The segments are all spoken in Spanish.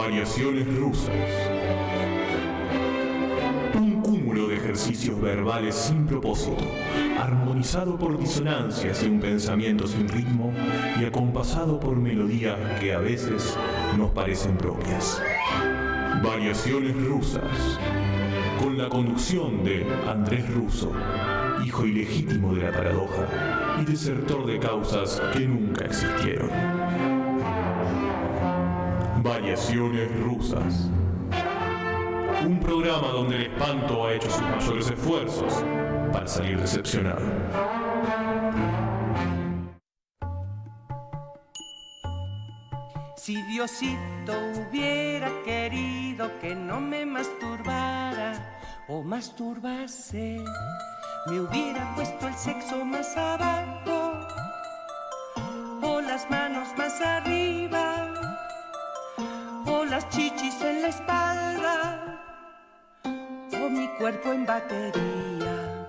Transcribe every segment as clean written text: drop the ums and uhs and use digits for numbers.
Variaciones rusas. Un cúmulo de ejercicios verbales sin propósito, armonizado por disonancias de un pensamiento sin ritmo y acompasado por melodías que a veces nos parecen propias. Variaciones rusas. Con la conducción de Andrés Russo, hijo ilegítimo de la paradoja y desertor de causas que nunca existieron. Variaciones rusas. Un programa donde el espanto ha hecho sus mayores esfuerzos para salir decepcionado. Si Diosito hubiera querido que no me masturbara o masturbase, me hubiera puesto el sexo más abajo o las manos más arriba o las chichis en la espalda o mi cuerpo en batería.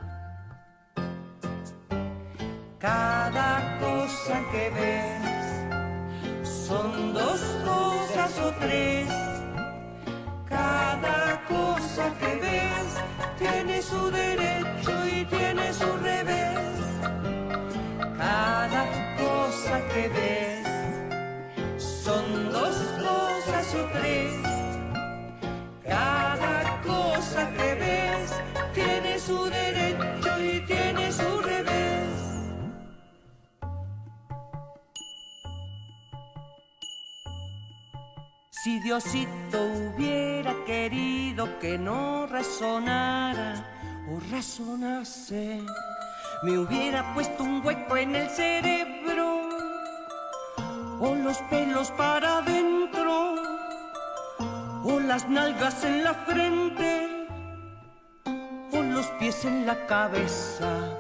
Cada cosa que ves son dos cosas o tres. Cada cosa que ves tiene su derecho y tiene su revés. Cada cosa que ves son dos cosas o tres. Cada cosa que ves tiene su derecho y tiene su revés. Si Diosito hubiera querido que no razonara o razonase, me hubiera puesto un hueco en el cerebro o los pelos para adentro o las nalgas en la frente o los pies en la cabeza.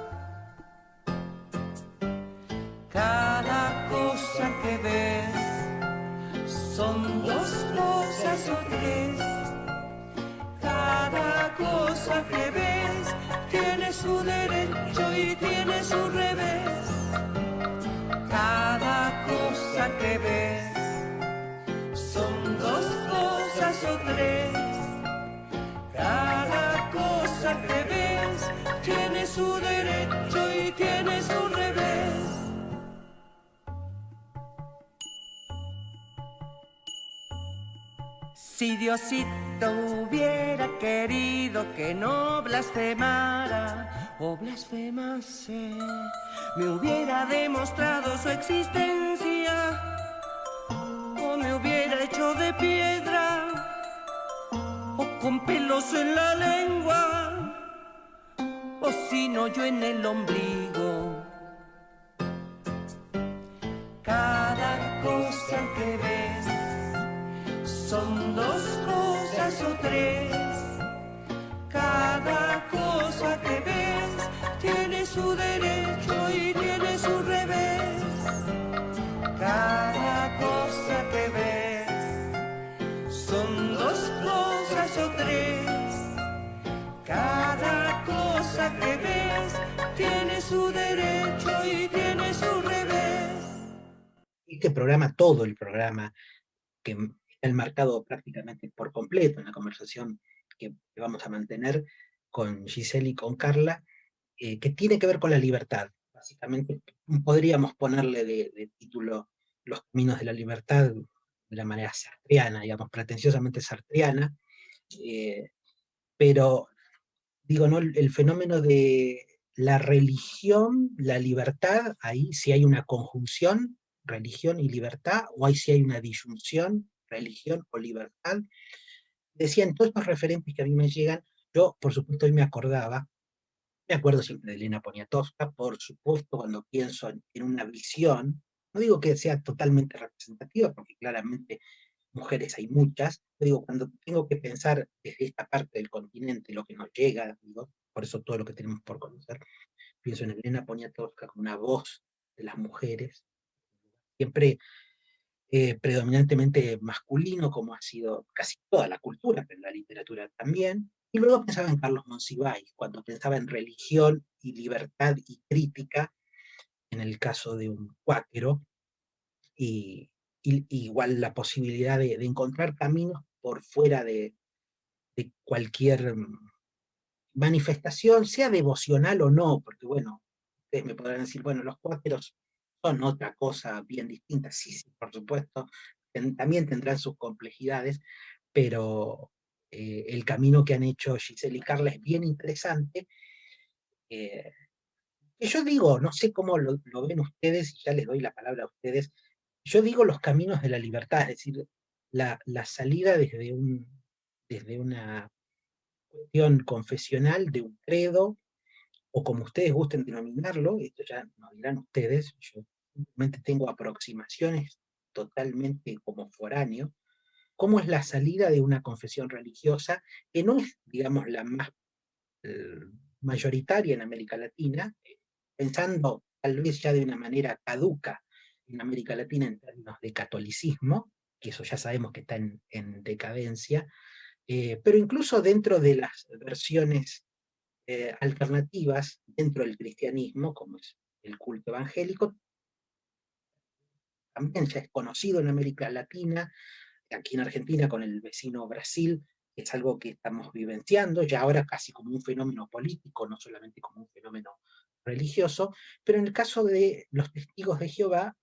Cada cosa que ves son dos cosas o tres. Cada cosa que ves tiene su derecho y tiene su revés. Cada cosa que ves son dos cosas o tres. Cada cosa que ves tiene su derecho y tiene su revés. Si Diosito hubiera querido que no blasfemara o blasfemase, me hubiera demostrado su existencia o me hubiera hecho de piedra o con pelos en la lengua o sin hoyo en el ombligo. Cada cosa que ves son dos cosas o tres. Cada cosa que ves tiene su derecho y tiene su revés. Cada cosa que ves son dos cosas o tres. Cada cosa que ves tiene su derecho y tiene su revés. Este programa, todo el programa, que está enmarcado prácticamente por completo en la conversación que vamos a mantener con Giselle y con Carla, que tiene que ver con la libertad. Básicamente podríamos ponerle de título Los caminos de la libertad de la manera sartreana, digamos, pretenciosamente sartreana, pero digo, ¿no? El fenómeno de la religión, la libertad, ahí sí hay una conjunción, religión y libertad, o ahí sí hay una disyunción, religión o libertad. Decían todos estos referentes que a mí me llegan, yo por supuesto hoy me acuerdo siempre de Elena Poniatowska, por supuesto cuando pienso en una visión, no digo que sea totalmente representativa, porque claramente mujeres hay muchas, digo, cuando tengo que pensar desde esta parte del continente, lo que nos llega, digo, por eso todo lo que tenemos por conocer, pienso en Elena Poniatowska como una voz de las mujeres, siempre predominantemente masculino, como ha sido casi toda la cultura, pero la literatura también. Y luego pensaba en Carlos Monsiváis, cuando pensaba en religión y libertad y crítica, en el caso de un cuáquero, y y igual la posibilidad de encontrar caminos por fuera de cualquier manifestación, sea devocional o no, porque bueno, ustedes me podrán decir, bueno, los cuáqueros son otra cosa bien distinta, sí, sí, por supuesto, también tendrán sus complejidades, pero el camino que han hecho Giselle y Carla es bien interesante. eh, que yo digo, no sé cómo lo ven ustedes, y ya les doy la palabra a ustedes, yo digo los caminos de la libertad, es decir, la salida desde una cuestión confesional, de un credo, o como ustedes gusten denominarlo, esto ya nos dirán ustedes, yo simplemente tengo aproximaciones totalmente como foráneo, cómo es la salida de una confesión religiosa, que no es, digamos, la más eh, mayoritaria en América Latina, pensando tal vez ya de una manera caduca en América Latina en términos de catolicismo, que eso ya sabemos que está en decadencia, pero incluso dentro de las versiones alternativas, dentro del cristianismo, como es el culto evangélico, también ya es conocido en América Latina, aquí en Argentina con el vecino Brasil, es algo que estamos vivenciando, ya ahora casi como un fenómeno político, no solamente como un fenómeno religioso, pero en el caso de los testigos de Jehová,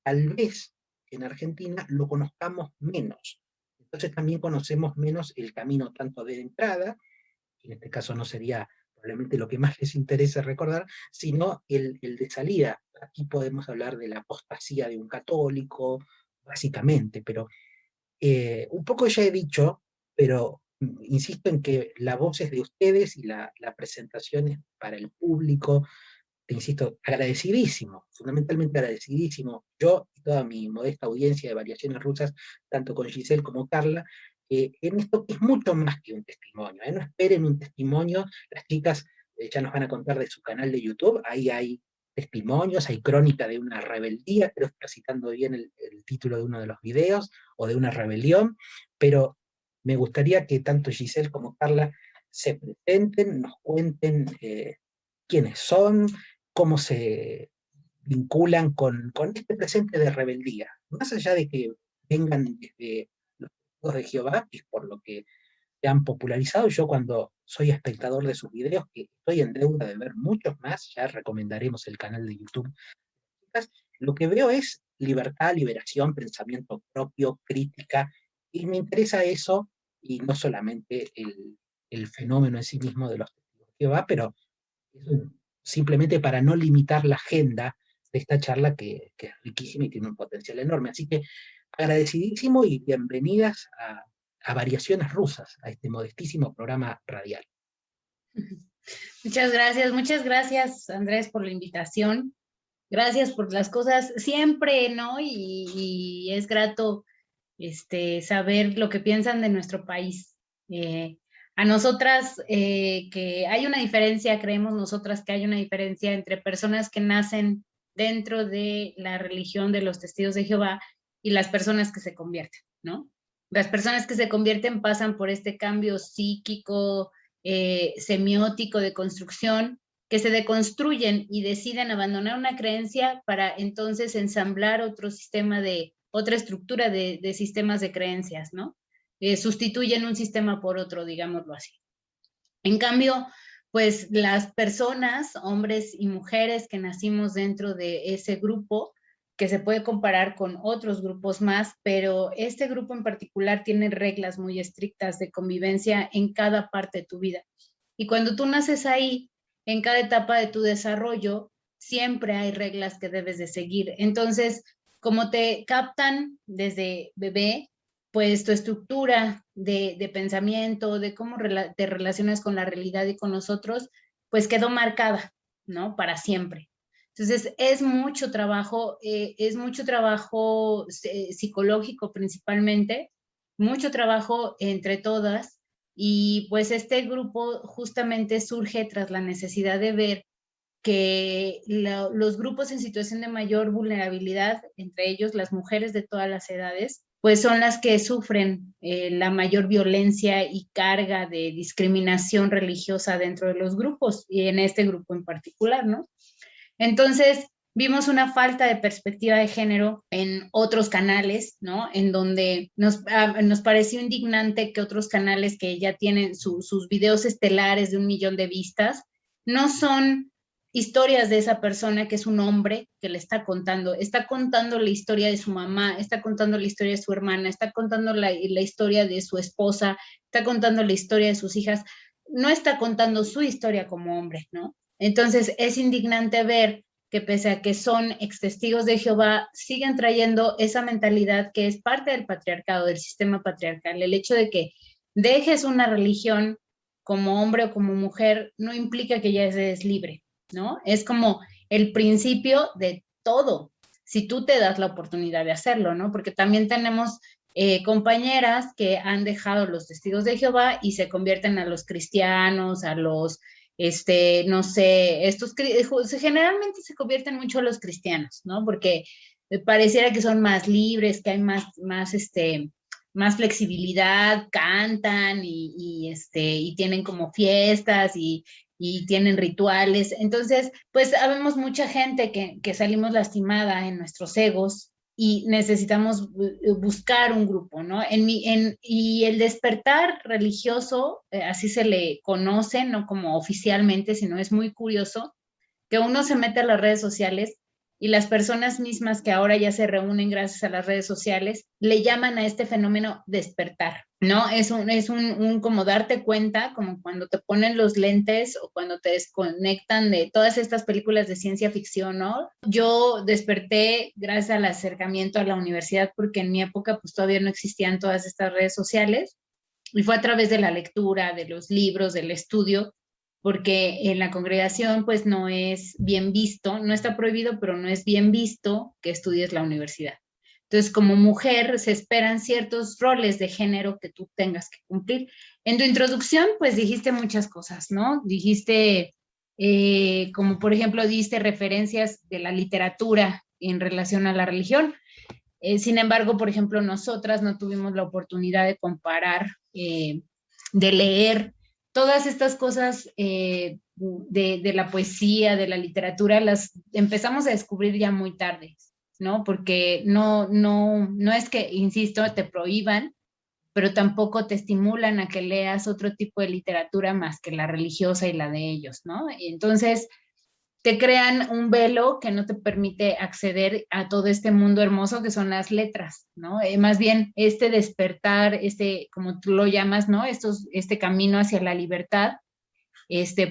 tal vez en Argentina lo conozcamos menos. Entonces también conocemos menos el camino tanto de entrada, que en este caso no sería probablemente lo que más les interese recordar, sino el de salida. Aquí podemos hablar de la apostasía de un católico, básicamente, pero un poco ya he dicho, pero insisto en que la voz es de ustedes y la presentación es para el público. Te insisto, agradecidísimo, fundamentalmente agradecidísimo, yo y toda mi modesta audiencia de Variaciones Rusas, tanto con Giselle como Carla, en esto que es mucho más que un testimonio. No esperen un testimonio, las chicas ya nos van a contar de su canal de YouTube, ahí hay testimonios, hay crónica de una rebeldía, creo que está citando bien el título de uno de los videos, o de una rebelión, pero me gustaría que tanto Giselle como Carla se presenten, nos cuenten quiénes son, cómo se vinculan con este presente de rebeldía. Más allá de que vengan desde los testigos de Jehová, que es por lo que se han popularizado, yo cuando soy espectador de sus videos, que estoy en deuda de ver muchos más, ya recomendaremos el canal de YouTube, lo que veo es libertad, liberación, pensamiento propio, crítica, y me interesa eso, y no solamente el fenómeno en sí mismo de los testigos de Jehová, pero eso simplemente para no limitar la agenda de esta charla que es riquísima y tiene un potencial enorme. Así que agradecidísimo y bienvenidas a Variaciones Rusas, a este modestísimo programa radial. Muchas gracias Andrés por la invitación. Gracias por las cosas siempre, ¿no? Y es grato saber lo que piensan de nuestro país. A nosotras, que hay una diferencia, creemos nosotras que hay una diferencia entre personas que nacen dentro de la religión de los testigos de Jehová y las personas que se convierten, ¿no? Las personas que se convierten pasan por este cambio psíquico, semiótico de construcción, que se deconstruyen y deciden abandonar una creencia para entonces ensamblar otro sistema otra estructura de sistemas de creencias, ¿no? Sustituyen un sistema por otro, digámoslo así. En cambio, pues las personas, hombres y mujeres que nacimos dentro de ese grupo, que se puede comparar con otros grupos más, pero este grupo en particular tiene reglas muy estrictas de convivencia en cada parte de tu vida. Y cuando tú naces ahí, en cada etapa de tu desarrollo, siempre hay reglas que debes de seguir. Entonces, como te captan desde bebé, pues tu estructura de pensamiento, de cómo te relacionas con la realidad y con los otros, pues quedó marcada, ¿no? Para siempre. Entonces, es mucho trabajo psicológico principalmente, mucho trabajo entre todas, y pues este grupo justamente surge tras la necesidad de ver que los grupos en situación de mayor vulnerabilidad, entre ellos las mujeres de todas las edades, pues son las que sufren la mayor violencia y carga de discriminación religiosa dentro de los grupos, y en este grupo en particular, ¿no? Entonces, vimos una falta de perspectiva de género en otros canales, ¿no? En donde nos pareció indignante que otros canales que ya tienen sus videos estelares de 1 millón de vistas, no son historias de esa persona que es un hombre que le está contando la historia de su mamá, está contando la historia de su hermana, está contando la historia de su esposa, está contando la historia de sus hijas, no está contando su historia como hombre, ¿no? Entonces es indignante ver que pese a que son ex testigos de Jehová, siguen trayendo esa mentalidad que es parte del patriarcado, del sistema patriarcal. El hecho de que dejes una religión como hombre o como mujer no implica que ya eres libre, ¿no? Es como el principio de todo, si tú te das la oportunidad de hacerlo, ¿no? Porque también tenemos compañeras que han dejado los testigos de Jehová y se convierten a los cristianos, a los no sé, generalmente se convierten mucho a los cristianos, ¿no? Porque pareciera que son más libres, que hay más flexibilidad, cantan y tienen como fiestas y tienen rituales. Entonces, pues habemos mucha gente que salimos lastimada en nuestros egos y necesitamos buscar un grupo, ¿no? Y el despertar religioso, así se le conoce, no como oficialmente, sino es muy curioso que uno se mete a las redes sociales y las personas mismas que ahora ya se reúnen gracias a las redes sociales, le llaman a este fenómeno despertar, ¿no? Es un como darte cuenta, como cuando te ponen los lentes o cuando te desconectan de todas estas películas de ciencia ficción, ¿no? Yo desperté gracias al acercamiento a la universidad porque en mi época pues todavía no existían todas estas redes sociales y fue a través de la lectura, de los libros, del estudio, porque en la congregación pues no es bien visto, no está prohibido, pero no es bien visto que estudies la universidad. Entonces, como mujer se esperan ciertos roles de género que tú tengas que cumplir. En tu introducción, pues dijiste muchas cosas, ¿no? Dijiste, como por ejemplo, diste referencias de la literatura en relación a la religión. Sin embargo, por ejemplo, nosotras no tuvimos la oportunidad de comparar, de leer todas estas cosas de la poesía, de la literatura, las empezamos a descubrir ya muy tarde, ¿no? Porque no es que, insisto, te prohíban, pero tampoco te estimulan a que leas otro tipo de literatura más que la religiosa y la de ellos, ¿no? Y entonces te crean un velo que no te permite acceder a todo este mundo hermoso que son las letras, ¿no? Más bien este despertar, como tú lo llamas, ¿no? Este camino hacia la libertad,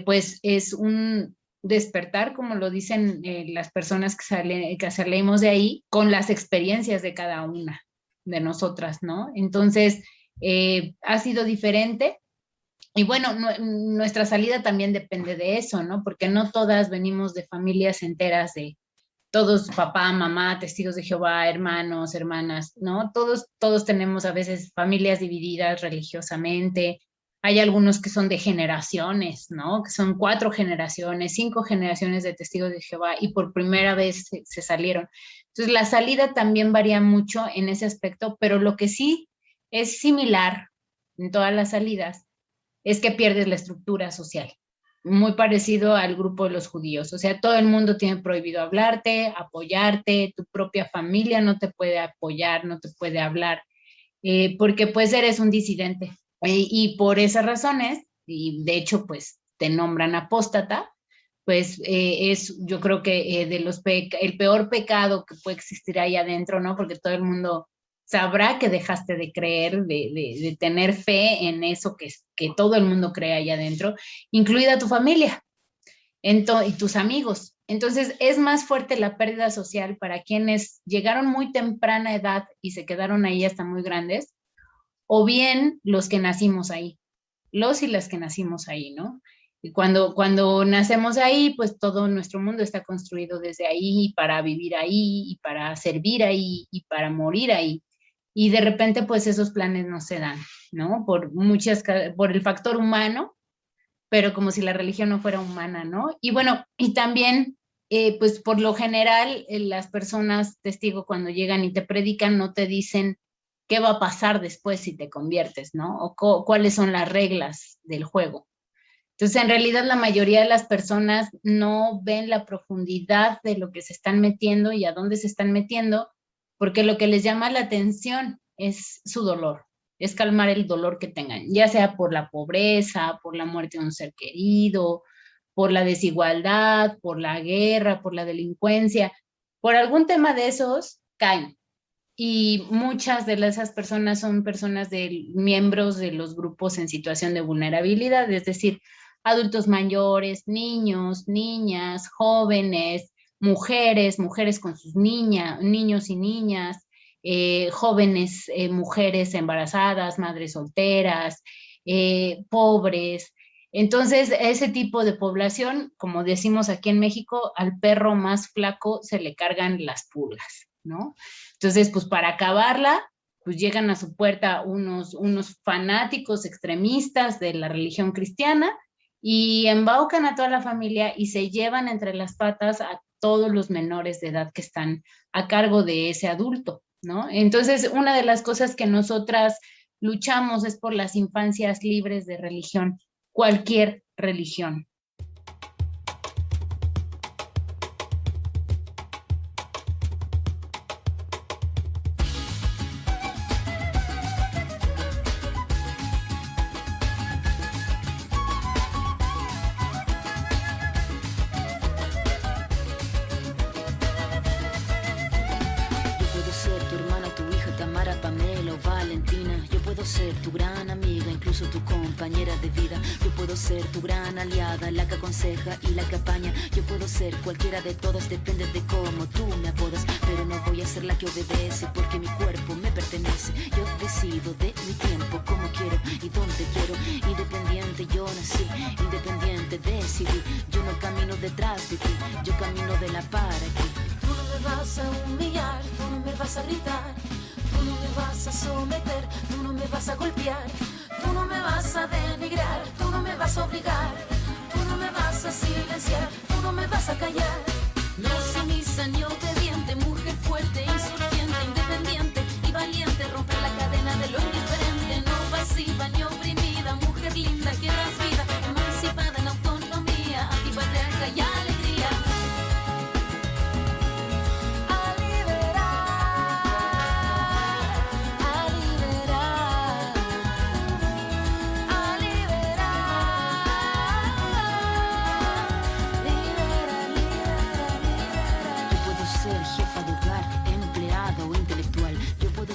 pues es un despertar, como lo dicen las personas que salimos de ahí, con las experiencias de cada una de nosotras, ¿no? Entonces, ha sido diferente. Y bueno, nuestra salida también depende de eso, ¿no? Porque no todas venimos de familias enteras de todos, papá, mamá, testigos de Jehová, hermanos, hermanas, ¿no? Todos tenemos a veces familias divididas religiosamente. Hay algunos que son de generaciones, ¿no? Que son 4 generaciones, 5 generaciones de testigos de Jehová y por primera vez se salieron. Entonces, la salida también varía mucho en ese aspecto, pero lo que sí es similar en todas las salidas es que pierdes la estructura social, muy parecido al grupo de los judíos. O sea, todo el mundo tiene prohibido hablarte, apoyarte, tu propia familia no te puede apoyar, no te puede hablar, porque pues eres un disidente. Y por esas razones, y de hecho pues te nombran apóstata, pues yo creo que el peor pecado que puede existir ahí adentro, ¿no? Porque todo el mundo sabrá que dejaste de creer, de tener fe en eso que todo el mundo cree ahí adentro, incluida tu familia y tus amigos. Entonces es más fuerte la pérdida social para quienes llegaron muy temprana edad y se quedaron ahí hasta muy grandes, o bien los que nacimos ahí, los y las que nacimos ahí, ¿no? Y cuando nacemos ahí, pues todo nuestro mundo está construido desde ahí para vivir ahí y para servir ahí y para morir ahí. Y de repente, pues esos planes no se dan, ¿no? Por el factor humano, pero como si la religión no fuera humana, ¿no? Y bueno, y también, pues por lo general, las personas, testigo, cuando llegan y te predican, no te dicen qué va a pasar después si te conviertes, ¿no? O cuáles son las reglas del juego. Entonces, en realidad, la mayoría de las personas no ven la profundidad de lo que se están metiendo y a dónde se están metiendo, porque lo que les llama la atención es su dolor, es calmar el dolor que tengan, ya sea por la pobreza, por la muerte de un ser querido, por la desigualdad, por la guerra, por la delincuencia, por algún tema de esos, caen. Y muchas de esas personas son personas miembros de los grupos en situación de vulnerabilidad, es decir, adultos mayores, niños, niñas, jóvenes, mujeres con sus niños y niñas, jóvenes, mujeres embarazadas, madres solteras, pobres. Entonces, ese tipo de población, como decimos aquí en México, al perro más flaco se le cargan las pulgas, ¿no? Entonces, pues para acabarla, pues llegan a su puerta unos fanáticos extremistas de la religión cristiana y embaucan a toda la familia y se llevan entre las patas a todos los menores de edad que están a cargo de ese adulto, ¿no? Entonces, una de las cosas que nosotras luchamos es por las infancias libres de religión, cualquier religión. Ser tu gran amiga, incluso tu compañera de vida. Yo puedo ser tu gran aliada, la que aconseja y la que apaña. Yo puedo ser cualquiera de todas, depende de cómo tú me apodas. Pero no voy a ser la que obedece, porque mi cuerpo me pertenece. Yo decido de mi tiempo, cómo quiero y dónde quiero. Independiente yo nací, independiente decidí. Yo no camino detrás de ti, yo camino de la para aquí. Tú no me vas a humillar, tú no me vas a gritar. Tú no me vas a someter, tú no me vas a golpear, tú no me vas a denigrar, tú no me vas a obligar, tú no me vas a silenciar, tú no me vas a callar. No sumisa ni obediente, mujer fuerte, insurgente, independiente y valiente, romper la cadena de lo indiferente, no pasiva ni oprimida, mujer linda que das vida, emancipada en autonomía, antipatriarca y alegría.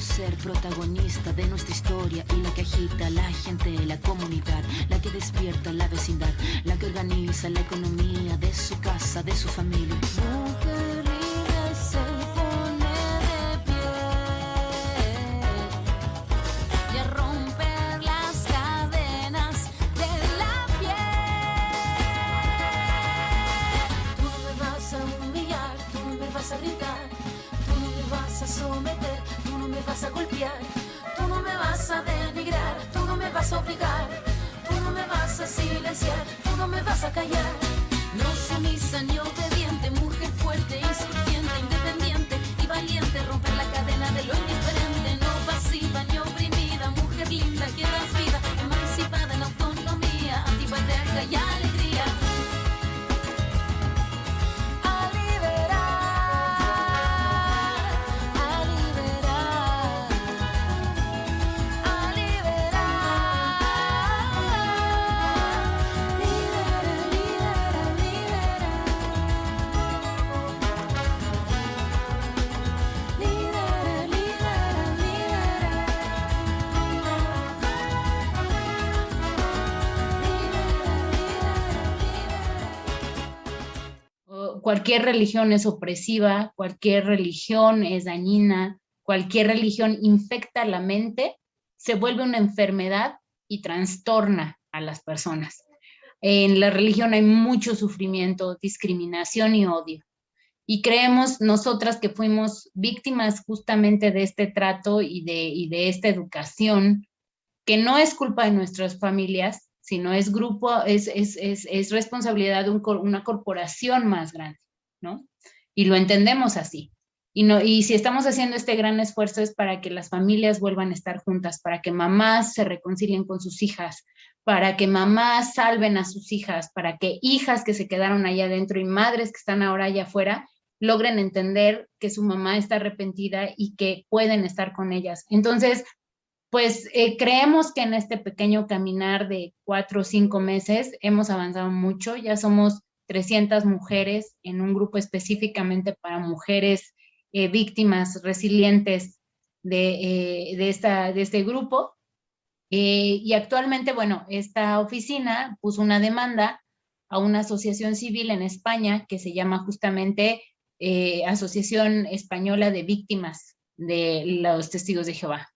Ser protagonista de nuestra historia y la que agita a la gente, la comunidad, la que despierta la vecindad, la que organiza la economía de su casa, de su familia. Mujer libre se pone de pie y a romper las cadenas de la piel. Tú no me vas a humillar, tú no me vas a gritar, tú no me vas a someter, tú no me vas a golpear, tú no me vas a denigrar, tú no me vas a obligar, tú no me vas a silenciar, tú no me vas a callar. No sumisa ni obediente, mujer fuerte, insurgente, independiente y valiente, romper la cadena de lo indiferente, no pasiva ni oprimida, mujer linda que das vida, emancipada en autonomía, antipatriarca y alegría. Cualquier religión es opresiva, cualquier religión es dañina, cualquier religión infecta la mente, se vuelve una enfermedad y trastorna a las personas. En la religión hay mucho sufrimiento, discriminación y odio. Y creemos nosotras que fuimos víctimas justamente de este trato y de esta educación, que no es culpa de nuestras familias, sino es responsabilidad de una corporación más grande, ¿no? Y lo entendemos así. Y si estamos haciendo este gran esfuerzo es para que las familias vuelvan a estar juntas, para que mamás se reconcilien con sus hijas, para que mamás salven a sus hijas, para que hijas que se quedaron allá adentro y madres que están ahora allá afuera logren entender que su mamá está arrepentida y que pueden estar con ellas. Entonces, pues creemos que en este pequeño caminar de 4 o 5 meses hemos avanzado mucho. Ya somos 300 mujeres en un grupo específicamente para mujeres víctimas resilientes de este grupo. Y actualmente, bueno, esta oficina puso una demanda a una asociación civil en España que se llama justamente Asociación Española de Víctimas de los Testigos de Jehová.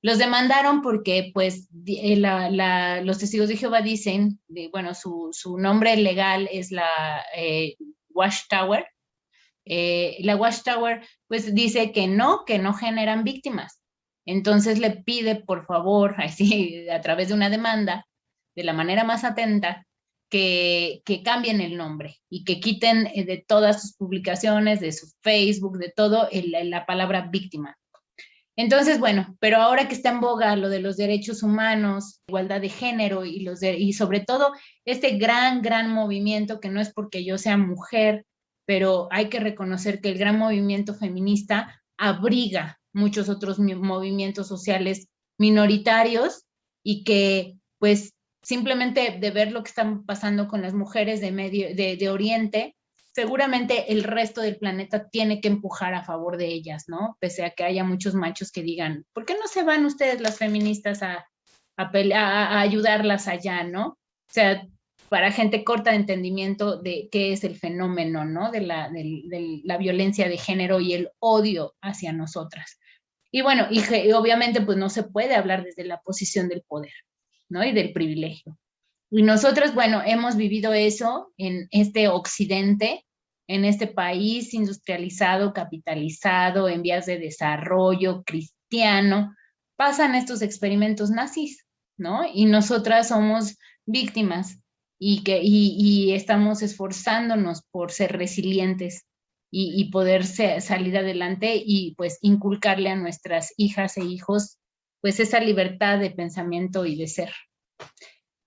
Los demandaron porque, pues, los Testigos de Jehová dicen, bueno, su nombre legal es la Watchtower. La Watchtower, pues, dice que no generan víctimas. Entonces le pide, por favor, así, a través de una demanda, de la manera más atenta, que cambien el nombre y que quiten de todas sus publicaciones, de su Facebook, de todo, la palabra víctima. Entonces, bueno, pero ahora que está en boga lo de los derechos humanos, igualdad de género y sobre todo este gran movimiento, que no es porque yo sea mujer, pero hay que reconocer que el gran movimiento feminista abriga muchos otros movimientos sociales minoritarios y que, pues, simplemente de ver lo que están pasando con las mujeres de Oriente, seguramente el resto del planeta tiene que empujar a favor de ellas, ¿no? Pese a que haya muchos machos que digan, ¿por qué no se van ustedes las feministas a ayudarlas allá, ¿no? O sea, para gente corta de entendimiento de qué es el fenómeno, ¿no? De la violencia de género y el odio hacia nosotras. Y bueno, y obviamente pues no se puede hablar desde la posición del poder, ¿no? Y del privilegio. Y nosotros, bueno, hemos vivido eso en este occidente, en este país industrializado, capitalizado, en vías de desarrollo, cristiano. Pasan estos experimentos nazis, ¿no? Y nosotras somos víctimas y estamos esforzándonos por ser resilientes y poder salir adelante y pues inculcarle a nuestras hijas e hijos pues esa libertad de pensamiento y de ser.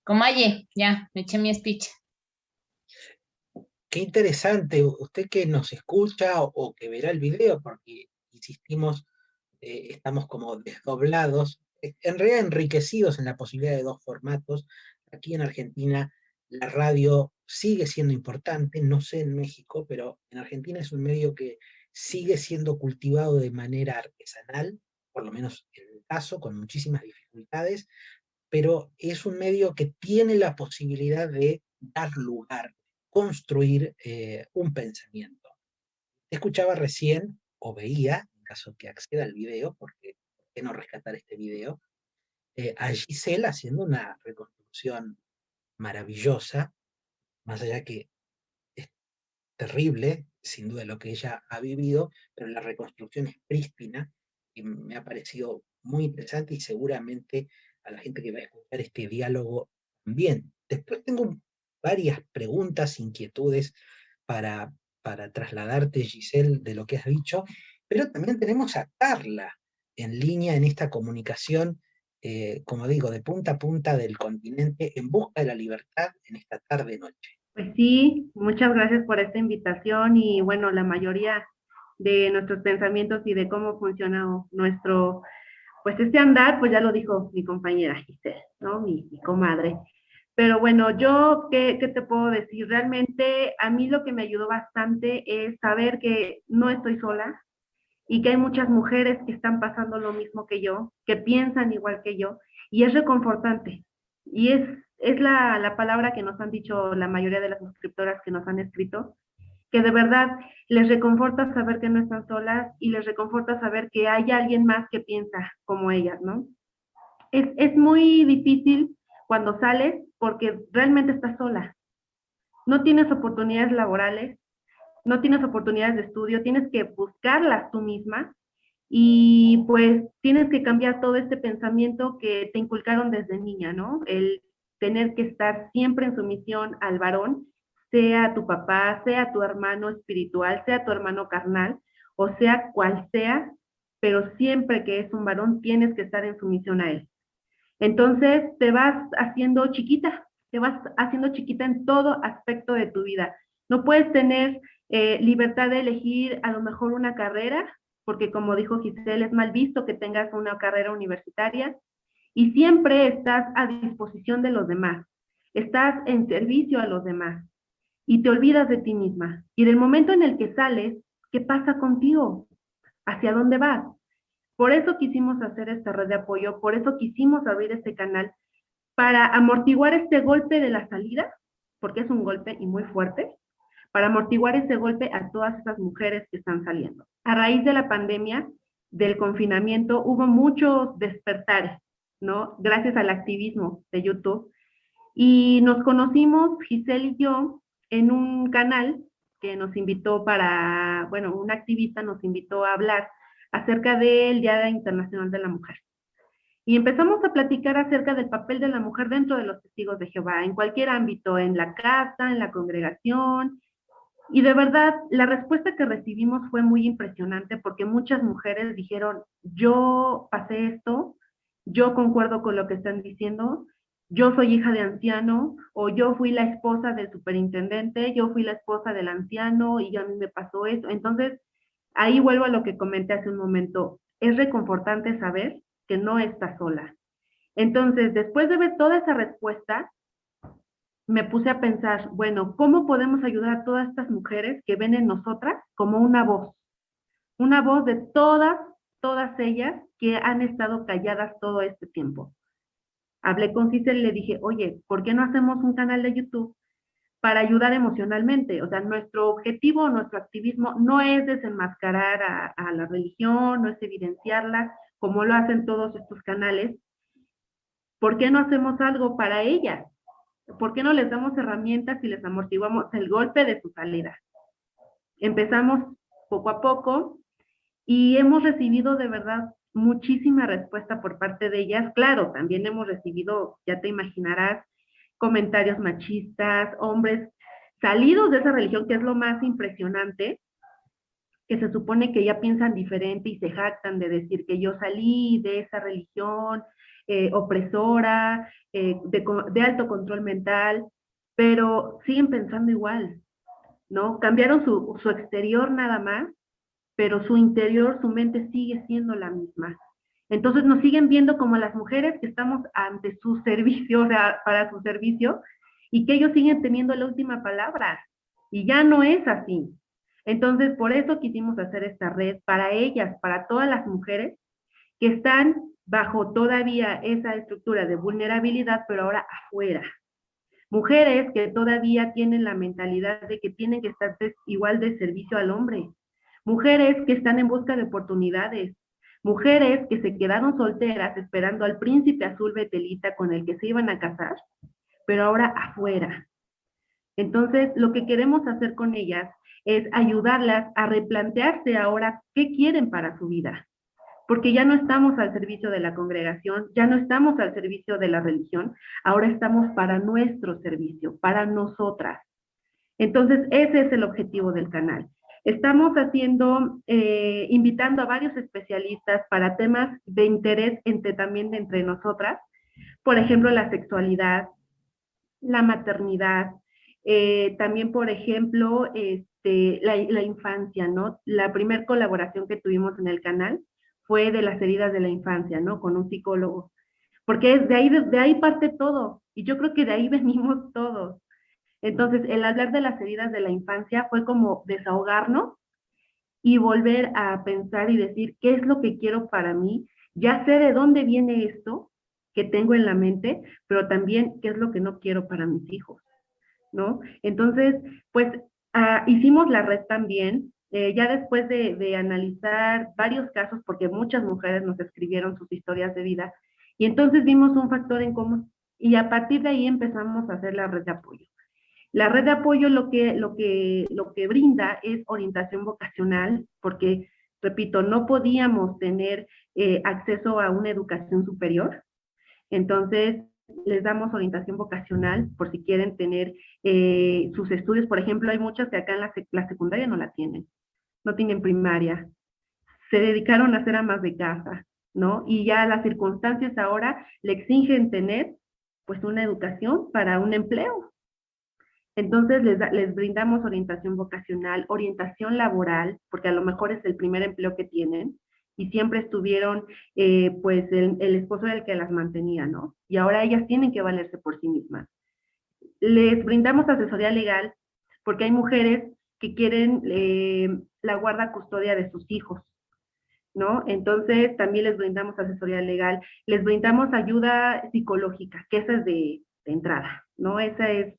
Comaye, ya, me eché mi speech. Qué interesante, usted que nos escucha o que verá el video, porque insistimos, estamos como desdoblados, en realidad enriquecidos en la posibilidad de dos formatos. Aquí en Argentina la radio sigue siendo importante, no sé en México, pero en Argentina es un medio que sigue siendo cultivado de manera artesanal, por lo menos en el caso, con muchísimas dificultades, pero es un medio que tiene la posibilidad de dar lugar, construir un pensamiento. Escuchaba recién, o veía, en caso que acceda al video, porque ¿por qué no rescatar este video? A Giselle haciendo una reconstrucción maravillosa, más allá que es terrible, sin duda lo que ella ha vivido, pero la reconstrucción es prístina y me ha parecido muy interesante y seguramente a la gente que va a escuchar este diálogo también. Después tengo varias preguntas, inquietudes para trasladarte, Giselle, de lo que has dicho, pero también tenemos a Carla en línea en esta comunicación, como digo, de punta a punta del continente en busca de la libertad en esta tarde-noche. Pues sí, muchas gracias por esta invitación y bueno, la mayoría de nuestros pensamientos y de cómo funciona nuestro, pues este andar, pues ya lo dijo mi compañera Giselle, ¿no? Mi comadre. Pero bueno, yo, ¿qué te puedo decir? Realmente a mí lo que me ayudó bastante es saber que no estoy sola y que hay muchas mujeres que están pasando lo mismo que yo, que piensan igual que yo, y es reconfortante. Y es la palabra que nos han dicho la mayoría de las suscriptoras que nos han escrito, que de verdad les reconforta saber que no están solas y les reconforta saber que hay alguien más que piensa como ellas, ¿no? Es muy difícil cuando sales porque realmente estás sola. No tienes oportunidades laborales, no tienes oportunidades de estudio, tienes que buscarlas tú misma y pues tienes que cambiar todo este pensamiento que te inculcaron desde niña, ¿no? El tener que estar siempre en sumisión al varón, sea tu papá, sea tu hermano espiritual, sea tu hermano carnal, o sea cual sea, pero siempre que es un varón tienes que estar en sumisión a él. Entonces te vas haciendo chiquita, te vas haciendo chiquita en todo aspecto de tu vida. No puedes tener libertad de elegir a lo mejor una carrera, porque como dijo Giselle, es mal visto que tengas una carrera universitaria, y siempre estás a disposición de los demás, estás en servicio a los demás, y te olvidas de ti misma. Y del momento en el que sales, ¿qué pasa contigo? ¿Hacia dónde vas? Por eso quisimos hacer esta red de apoyo, por eso quisimos abrir este canal, para amortiguar este golpe de la salida, porque es un golpe y muy fuerte, para amortiguar ese golpe a todas esas mujeres que están saliendo. A raíz de la pandemia, del confinamiento, hubo muchos despertares, ¿no? Gracias al activismo de YouTube. Y nos conocimos, Giselle y yo, en un canal que nos invitó para, bueno, un activista nos invitó a hablar acerca del Día Internacional de la Mujer. Y empezamos a platicar acerca del papel de la mujer dentro de los testigos de Jehová, en cualquier ámbito, en la casa, en la congregación. Y de verdad, la respuesta que recibimos fue muy impresionante porque muchas mujeres dijeron, yo pasé esto, yo concuerdo con lo que están diciendo, yo soy hija de anciano, o yo fui la esposa del superintendente, yo fui la esposa del anciano y a mí me pasó eso. Entonces, ahí vuelvo a lo que comenté hace un momento, es reconfortante saber que no estás sola. Entonces, después de ver toda esa respuesta, me puse a pensar, bueno, ¿cómo podemos ayudar a todas estas mujeres que ven en nosotras como una voz de todas ellas que han estado calladas todo este tiempo? Hablé con Cisel y le dije, oye, ¿por qué no hacemos un canal de YouTube para ayudar emocionalmente? O sea, nuestro objetivo, nuestro activismo no es desenmascarar a la religión, no es evidenciarla, como lo hacen todos estos canales. ¿Por qué no hacemos algo para ellas? ¿Por qué no les damos herramientas y les amortiguamos el golpe de su salida? Empezamos poco a poco y hemos recibido de verdad muchísima respuesta por parte de ellas. Claro, también hemos recibido, ya te imaginarás, comentarios machistas, hombres salidos de esa religión, que es lo más impresionante, que se supone que ya piensan diferente y se jactan de decir que yo salí de esa religión opresora, de alto control mental, pero siguen pensando igual, ¿no? Cambiaron su exterior nada más, pero su interior, su mente sigue siendo la misma. Entonces nos siguen viendo como las mujeres que estamos ante su servicio, o sea, para su servicio, y que ellos siguen teniendo la última palabra. Y ya no es así. Entonces, por eso quisimos hacer esta red para ellas, para todas las mujeres que están bajo todavía esa estructura de vulnerabilidad, pero ahora afuera. Mujeres que todavía tienen la mentalidad de que tienen que estar igual de servicio al hombre. Mujeres que están en busca de oportunidades. Mujeres que se quedaron solteras esperando al príncipe azul betelita con el que se iban a casar, pero ahora afuera. Entonces, lo que queremos hacer con ellas es ayudarlas a replantearse ahora qué quieren para su vida. Porque ya no estamos al servicio de la congregación, ya no estamos al servicio de la religión, ahora estamos para nuestro servicio, para nosotras. Entonces, ese es el objetivo del canal. Estamos invitando a varios especialistas para temas de interés también entre nosotras, por ejemplo, la sexualidad, la maternidad, también, por ejemplo, la infancia, ¿no? La primera colaboración que tuvimos en el canal fue de las heridas de la infancia, ¿no? Con un psicólogo. Porque de ahí parte todo. Y yo creo que de ahí venimos todos. Entonces, el hablar de las heridas de la infancia fue como desahogarnos y volver a pensar y decir, ¿qué es lo que quiero para mí? Ya sé de dónde viene esto que tengo en la mente, pero también qué es lo que no quiero para mis hijos, ¿no? Entonces, pues, hicimos la red también, ya después de analizar varios casos, porque muchas mujeres nos escribieron sus historias de vida, y entonces vimos un factor en común, y a partir de ahí empezamos a hacer la red de apoyo. La red de apoyo lo que brinda es orientación vocacional, porque, repito, no podíamos tener acceso a una educación superior, entonces les damos orientación vocacional por si quieren tener sus estudios. Por ejemplo, hay muchas que acá en la secundaria no la tienen, no tienen primaria, se dedicaron a ser amas de casa, ¿no? Y ya las circunstancias ahora le exigen tener pues una educación para un empleo. Entonces les brindamos orientación vocacional, orientación laboral, porque a lo mejor es el primer empleo que tienen y siempre estuvieron, pues el esposo era el que las mantenía, ¿no? Y ahora ellas tienen que valerse por sí mismas. Les brindamos asesoría legal porque hay mujeres que quieren la guarda custodia de sus hijos, ¿no? Entonces también les brindamos asesoría legal, les brindamos ayuda psicológica, que esa es de entrada, ¿no? Esa es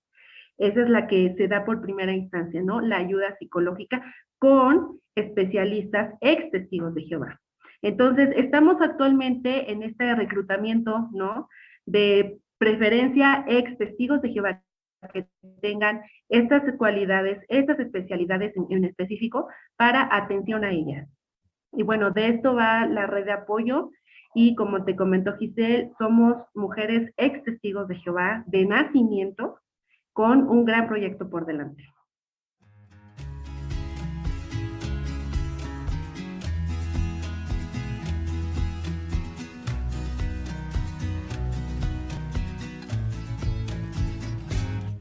la que se da por primera instancia, ¿no? La ayuda psicológica con especialistas ex testigos de Jehová. Entonces, estamos actualmente en este reclutamiento, ¿no? De preferencia ex testigos de Jehová que tengan estas cualidades, estas especialidades en específico para atención a ellas. Y bueno, de esto va la red de apoyo y como te comentó Giselle, somos mujeres ex testigos de Jehová de nacimiento con un gran proyecto por delante.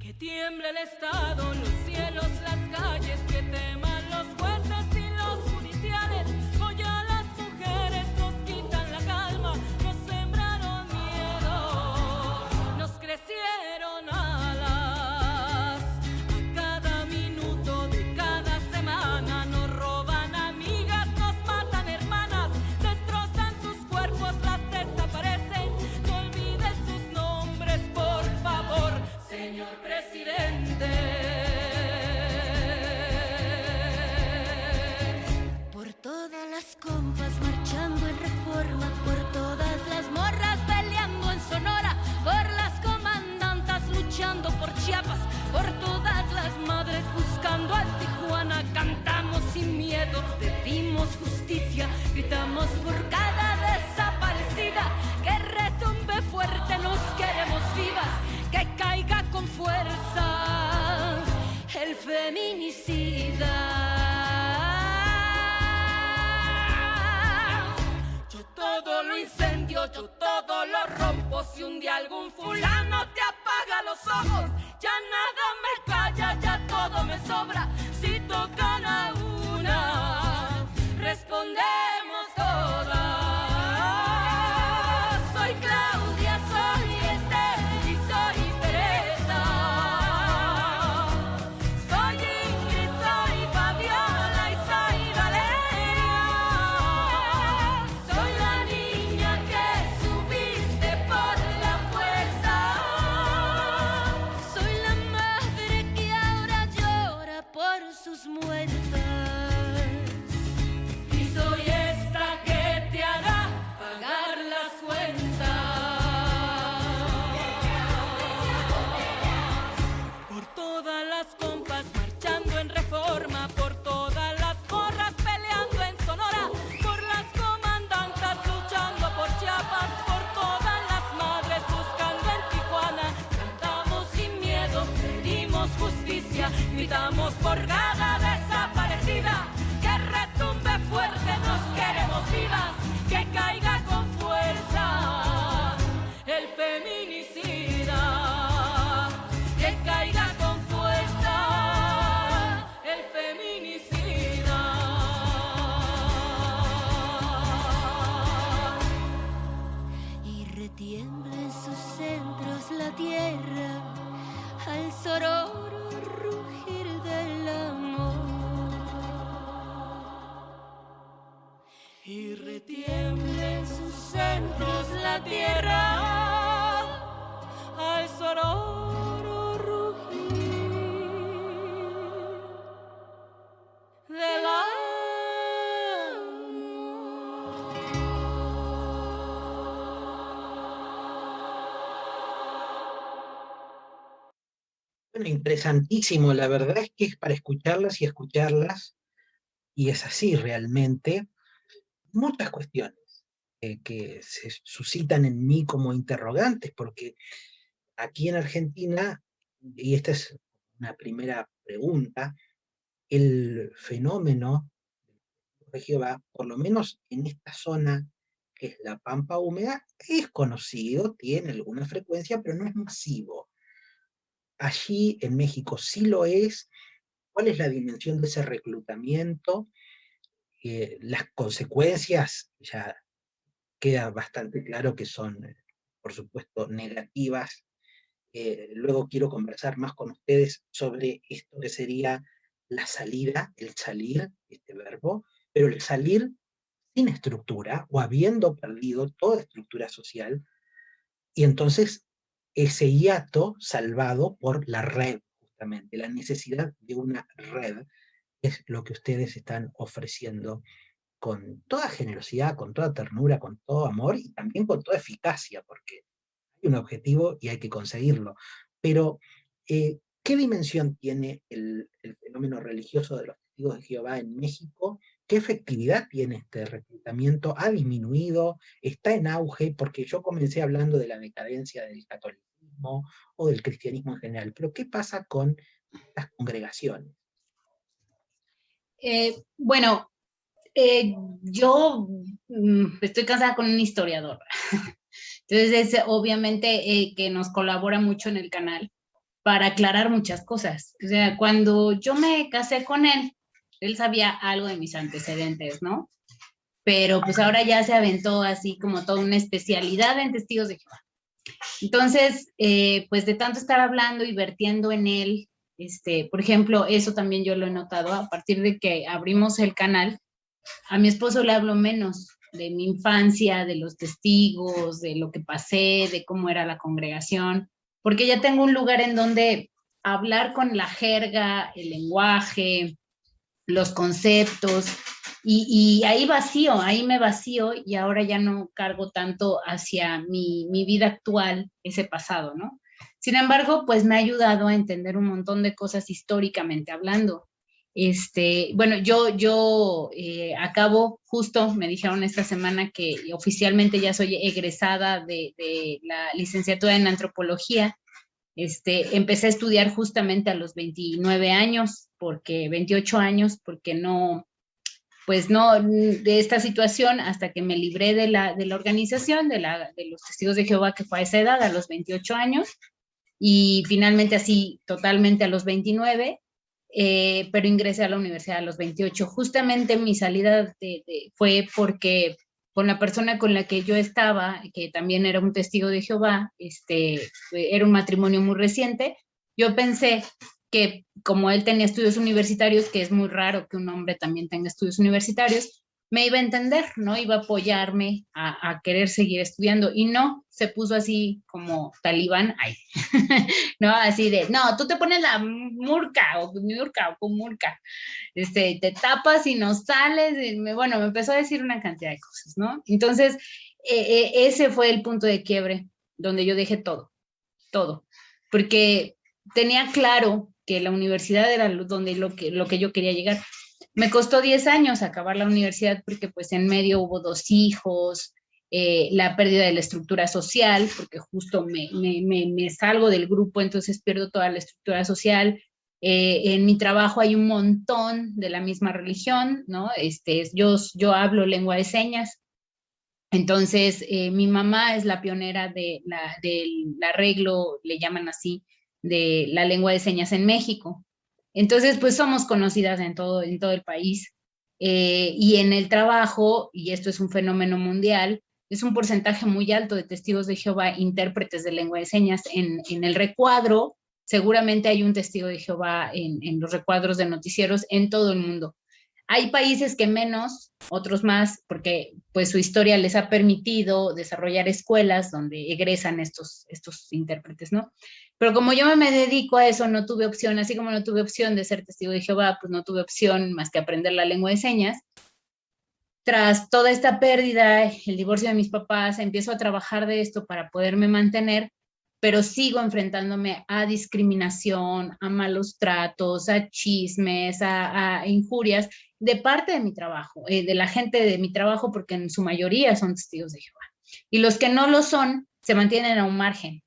Que tiemble el Estado, los cielos, las calles, que teman los jueces y los judiciales. Hoy a las mujeres nos quitan la calma, nos sembraron miedo, nos crecieron alas. A cada minuto de cada semana nos roban amigas, nos matan hermanas, destrozan sus cuerpos, las desaparecen. No olviden sus nombres, por favor, señor presidente. Por todas las compas marchando en Reforma, por todas las morras peleando en Sonora, por las comandantas luchando por Chiapas, por todas las madres buscando a Tijuana, cantamos sin miedo, pedimos justicia, gritamos por cada desaparecida, que retumbe fuerte, nos queremos vivas, que caiga con fuerza el feminicida. Yo todo lo incendio, yo todo lo rompo. Si un día algún fulano te apaga los ojos, ya nada me calla, ya todo me sobra. Si tocan a una, respondemos todas. Soy Claudia, soy Esther y soy Teresa. Soy Ingrid, soy Fabiola y soy Valeria. Soy la niña que subiste por la fuerza. Soy la madre que ahora llora por sus muertas. Y soy esta que te hará pagar las cuentas. Por todas las compas marchando en Reforma, por todas las morras peleando en Sonora, por las comandantas luchando por Chiapas, por todas las madres buscando en Tijuana, cantamos sin miedo, pedimos justicia, gritamos por cada desaparecida, que retumbe fuerte, nos queremos vivas, que caiga con fuerza el feminicida, que caiga con fuerza el feminicida. Y retiembla en sus centros la tierra al sororo rugir del amor. Y retiembla en sus centros la tierra al sonoro rugir del amor. Bueno, interesantísimo, la verdad es que es para escucharlas y escucharlas, y es así realmente, muchas cuestiones que se suscitan en mí como interrogantes, porque aquí en Argentina, y esta es una primera pregunta, el fenómeno de Jehová, por lo menos en esta zona que es la pampa húmeda, es conocido, tiene alguna frecuencia, pero no es masivo. Allí en México sí lo es. ¿Cuál es la dimensión de ese reclutamiento? Las consecuencias, ya queda bastante claro que son, por supuesto, negativas. Luego quiero conversar más con ustedes sobre esto que sería la salida, el salir, este verbo, pero el salir sin estructura o habiendo perdido toda estructura social, y entonces ese hiato salvado por la red, justamente, la necesidad de una red es lo que ustedes están ofreciendo con toda generosidad, con toda ternura, con todo amor y también con toda eficacia, porque hay un objetivo y hay que conseguirlo. Pero, ¿qué dimensión tiene el fenómeno religioso de los testigos de Jehová en México? ¿Qué efectividad tiene este reclutamiento? ¿Ha disminuido? ¿Está en auge? Porque yo comencé hablando de la decadencia del catolicismo o del cristianismo en general, pero ¿qué pasa con estas congregaciones? Bueno, yo estoy casada con un historiador, entonces es obviamente que nos colabora mucho en el canal para aclarar muchas cosas. O sea, cuando yo me casé con él sabía algo de mis antecedentes, ¿no? Pero pues ahora ya se aventó así como toda una especialidad en testigos de Jehová. Entonces, pues de tanto estar hablando y vertiendo en él, por ejemplo, eso también yo lo he notado a partir de que abrimos el canal. A mi esposo le hablo menos de mi infancia, de los testigos, de lo que pasé, de cómo era la congregación, porque ya tengo un lugar en donde hablar con la jerga, el lenguaje, los conceptos, y ahí vacío, ahí me vacío y ahora ya no cargo tanto hacia mi vida actual, ese pasado, ¿no? Sin embargo, pues me ha ayudado a entender un montón de cosas históricamente hablando. Bueno, yo acabo, justo me dijeron esta semana que oficialmente ya soy egresada de la licenciatura en antropología. Empecé a estudiar justamente a los 29 años, 28 años, porque no, pues no, de esta situación hasta que me libré de la organización, de los testigos de Jehová, que fue a esa edad, a los 28 años, y finalmente así totalmente a los 29, pero ingresé a la universidad a los 28. Justamente mi salida fue porque con la persona con la que yo estaba, que también era un testigo de Jehová, era un matrimonio muy reciente, yo pensé que como él tenía estudios universitarios, que es muy raro que un hombre también tenga estudios universitarios, me iba a entender, ¿no? Iba a apoyarme a querer seguir estudiando, y no, se puso así como talibán, ay, ¿no? Así de, no, tú te pones la murca o con murca, te tapas y no sales, bueno, me empezó a decir una cantidad de cosas, ¿no? Entonces, ese fue el punto de quiebre, donde yo dejé todo, porque tenía claro que la universidad era donde lo que yo quería llegar. Me costó 10 años acabar la universidad porque pues en medio hubo 2 hijos, la pérdida de la estructura social, porque justo me salgo del grupo, entonces pierdo toda la estructura social. En mi trabajo hay un montón de la misma religión, ¿no? Yo hablo lengua de señas, entonces mi mamá es la pionera del arreglo, le llaman así, de la lengua de señas en México. Entonces, pues somos conocidas en todo el país. Y en el trabajo, y esto es un fenómeno mundial, es un porcentaje muy alto de testigos de Jehová, intérpretes de lengua de señas. En el recuadro, seguramente hay un testigo de Jehová en los recuadros de noticieros en todo el mundo. Hay países que menos, otros más, porque pues su historia les ha permitido desarrollar escuelas donde egresan estos intérpretes, ¿no? Pero como yo me dedico a eso, no tuve opción, así como no tuve opción de ser testigo de Jehová, pues no tuve opción más que aprender la lengua de señas. Tras toda esta pérdida, el divorcio de mis papás, empiezo a trabajar de esto para poderme mantener, pero sigo enfrentándome a discriminación, a malos tratos, a chismes, a injurias de parte de mi trabajo, de la gente de mi trabajo, porque en su mayoría son testigos de Jehová. Y los que no lo son, se mantienen a un margen,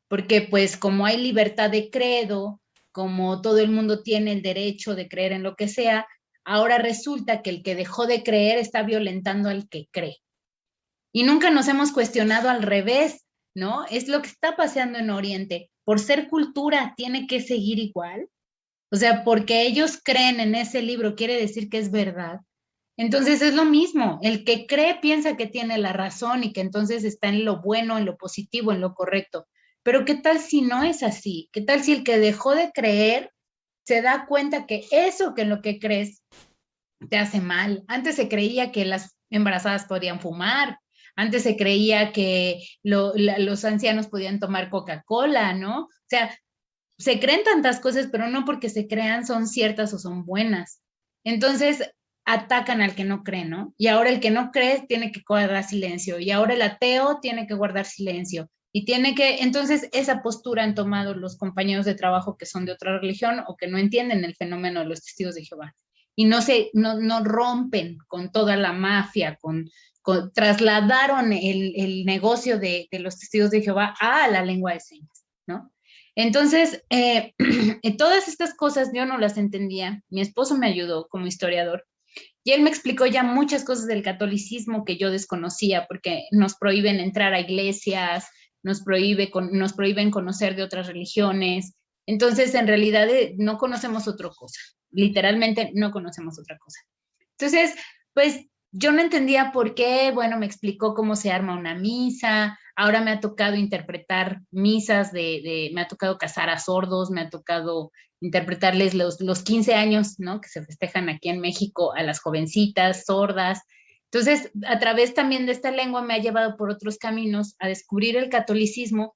porque pues como hay libertad de credo, como todo el mundo tiene el derecho de creer en lo que sea, ahora resulta que el que dejó de creer está violentando al que cree. Y nunca nos hemos cuestionado al revés, ¿no? Es lo que está pasando en Oriente. Por ser cultura, ¿tiene que seguir igual? O sea, porque ellos creen en ese libro, quiere decir que es verdad. Entonces es lo mismo, el que cree piensa que tiene la razón y que entonces está en lo bueno, en lo positivo, en lo correcto. Pero ¿qué tal si no es así? ¿Qué tal si el que dejó de creer se da cuenta que eso que en lo que crees te hace mal? Antes se creía que las embarazadas podían fumar, antes se creía que los ancianos podían tomar Coca-Cola, ¿no? O sea, se creen tantas cosas, pero no porque se crean son ciertas o son buenas. Entonces atacan al que no cree, ¿no? Y ahora el que no cree tiene que guardar silencio, y ahora el ateo tiene que guardar silencio, y tiene que, entonces esa postura han tomado los compañeros de trabajo que son de otra religión o que no entienden el fenómeno de los testigos de Jehová. Y no rompen con toda la mafia, trasladaron el negocio de los testigos de Jehová a la lengua de señas, ¿no? Entonces, todas estas cosas yo no las entendía. Mi esposo me ayudó como historiador y él me explicó ya muchas cosas del catolicismo que yo desconocía, porque nos prohíben entrar a iglesias, nos prohíben conocer de otras religiones. Entonces, en realidad, no conocemos otra cosa. Literalmente, no conocemos otra cosa. Entonces, pues yo no entendía por qué. Bueno, me explicó cómo se arma una misa. Ahora me ha tocado interpretar misas me ha tocado casar a sordos, me ha tocado interpretarles los 15 años, ¿no? Que se festejan aquí en México a las jovencitas sordas. Entonces, a través también de esta lengua me ha llevado por otros caminos a descubrir el catolicismo,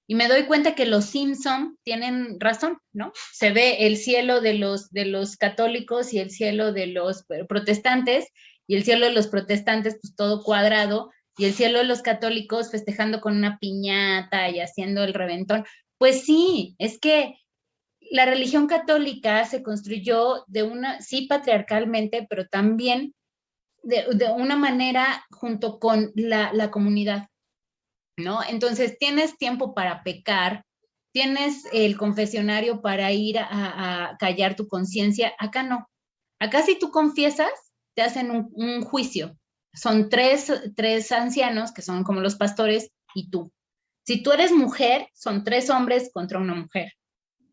y me doy cuenta que los Simpson tienen razón, ¿no? Se ve el cielo de los católicos y el cielo de los protestantes, y el cielo de los protestantes pues todo cuadrado, y el cielo de los católicos festejando con una piñata y haciendo el reventón. Pues sí, es que la religión católica se construyó sí, patriarcalmente, pero también de una manera junto con la comunidad, ¿no? Entonces tienes tiempo para pecar, tienes el confesionario para ir a callar tu conciencia. Acá no. Acá si tú confiesas, te hacen un juicio. Son tres ancianos que son como los pastores y tú. Si tú eres mujer, son 3 hombres contra una mujer.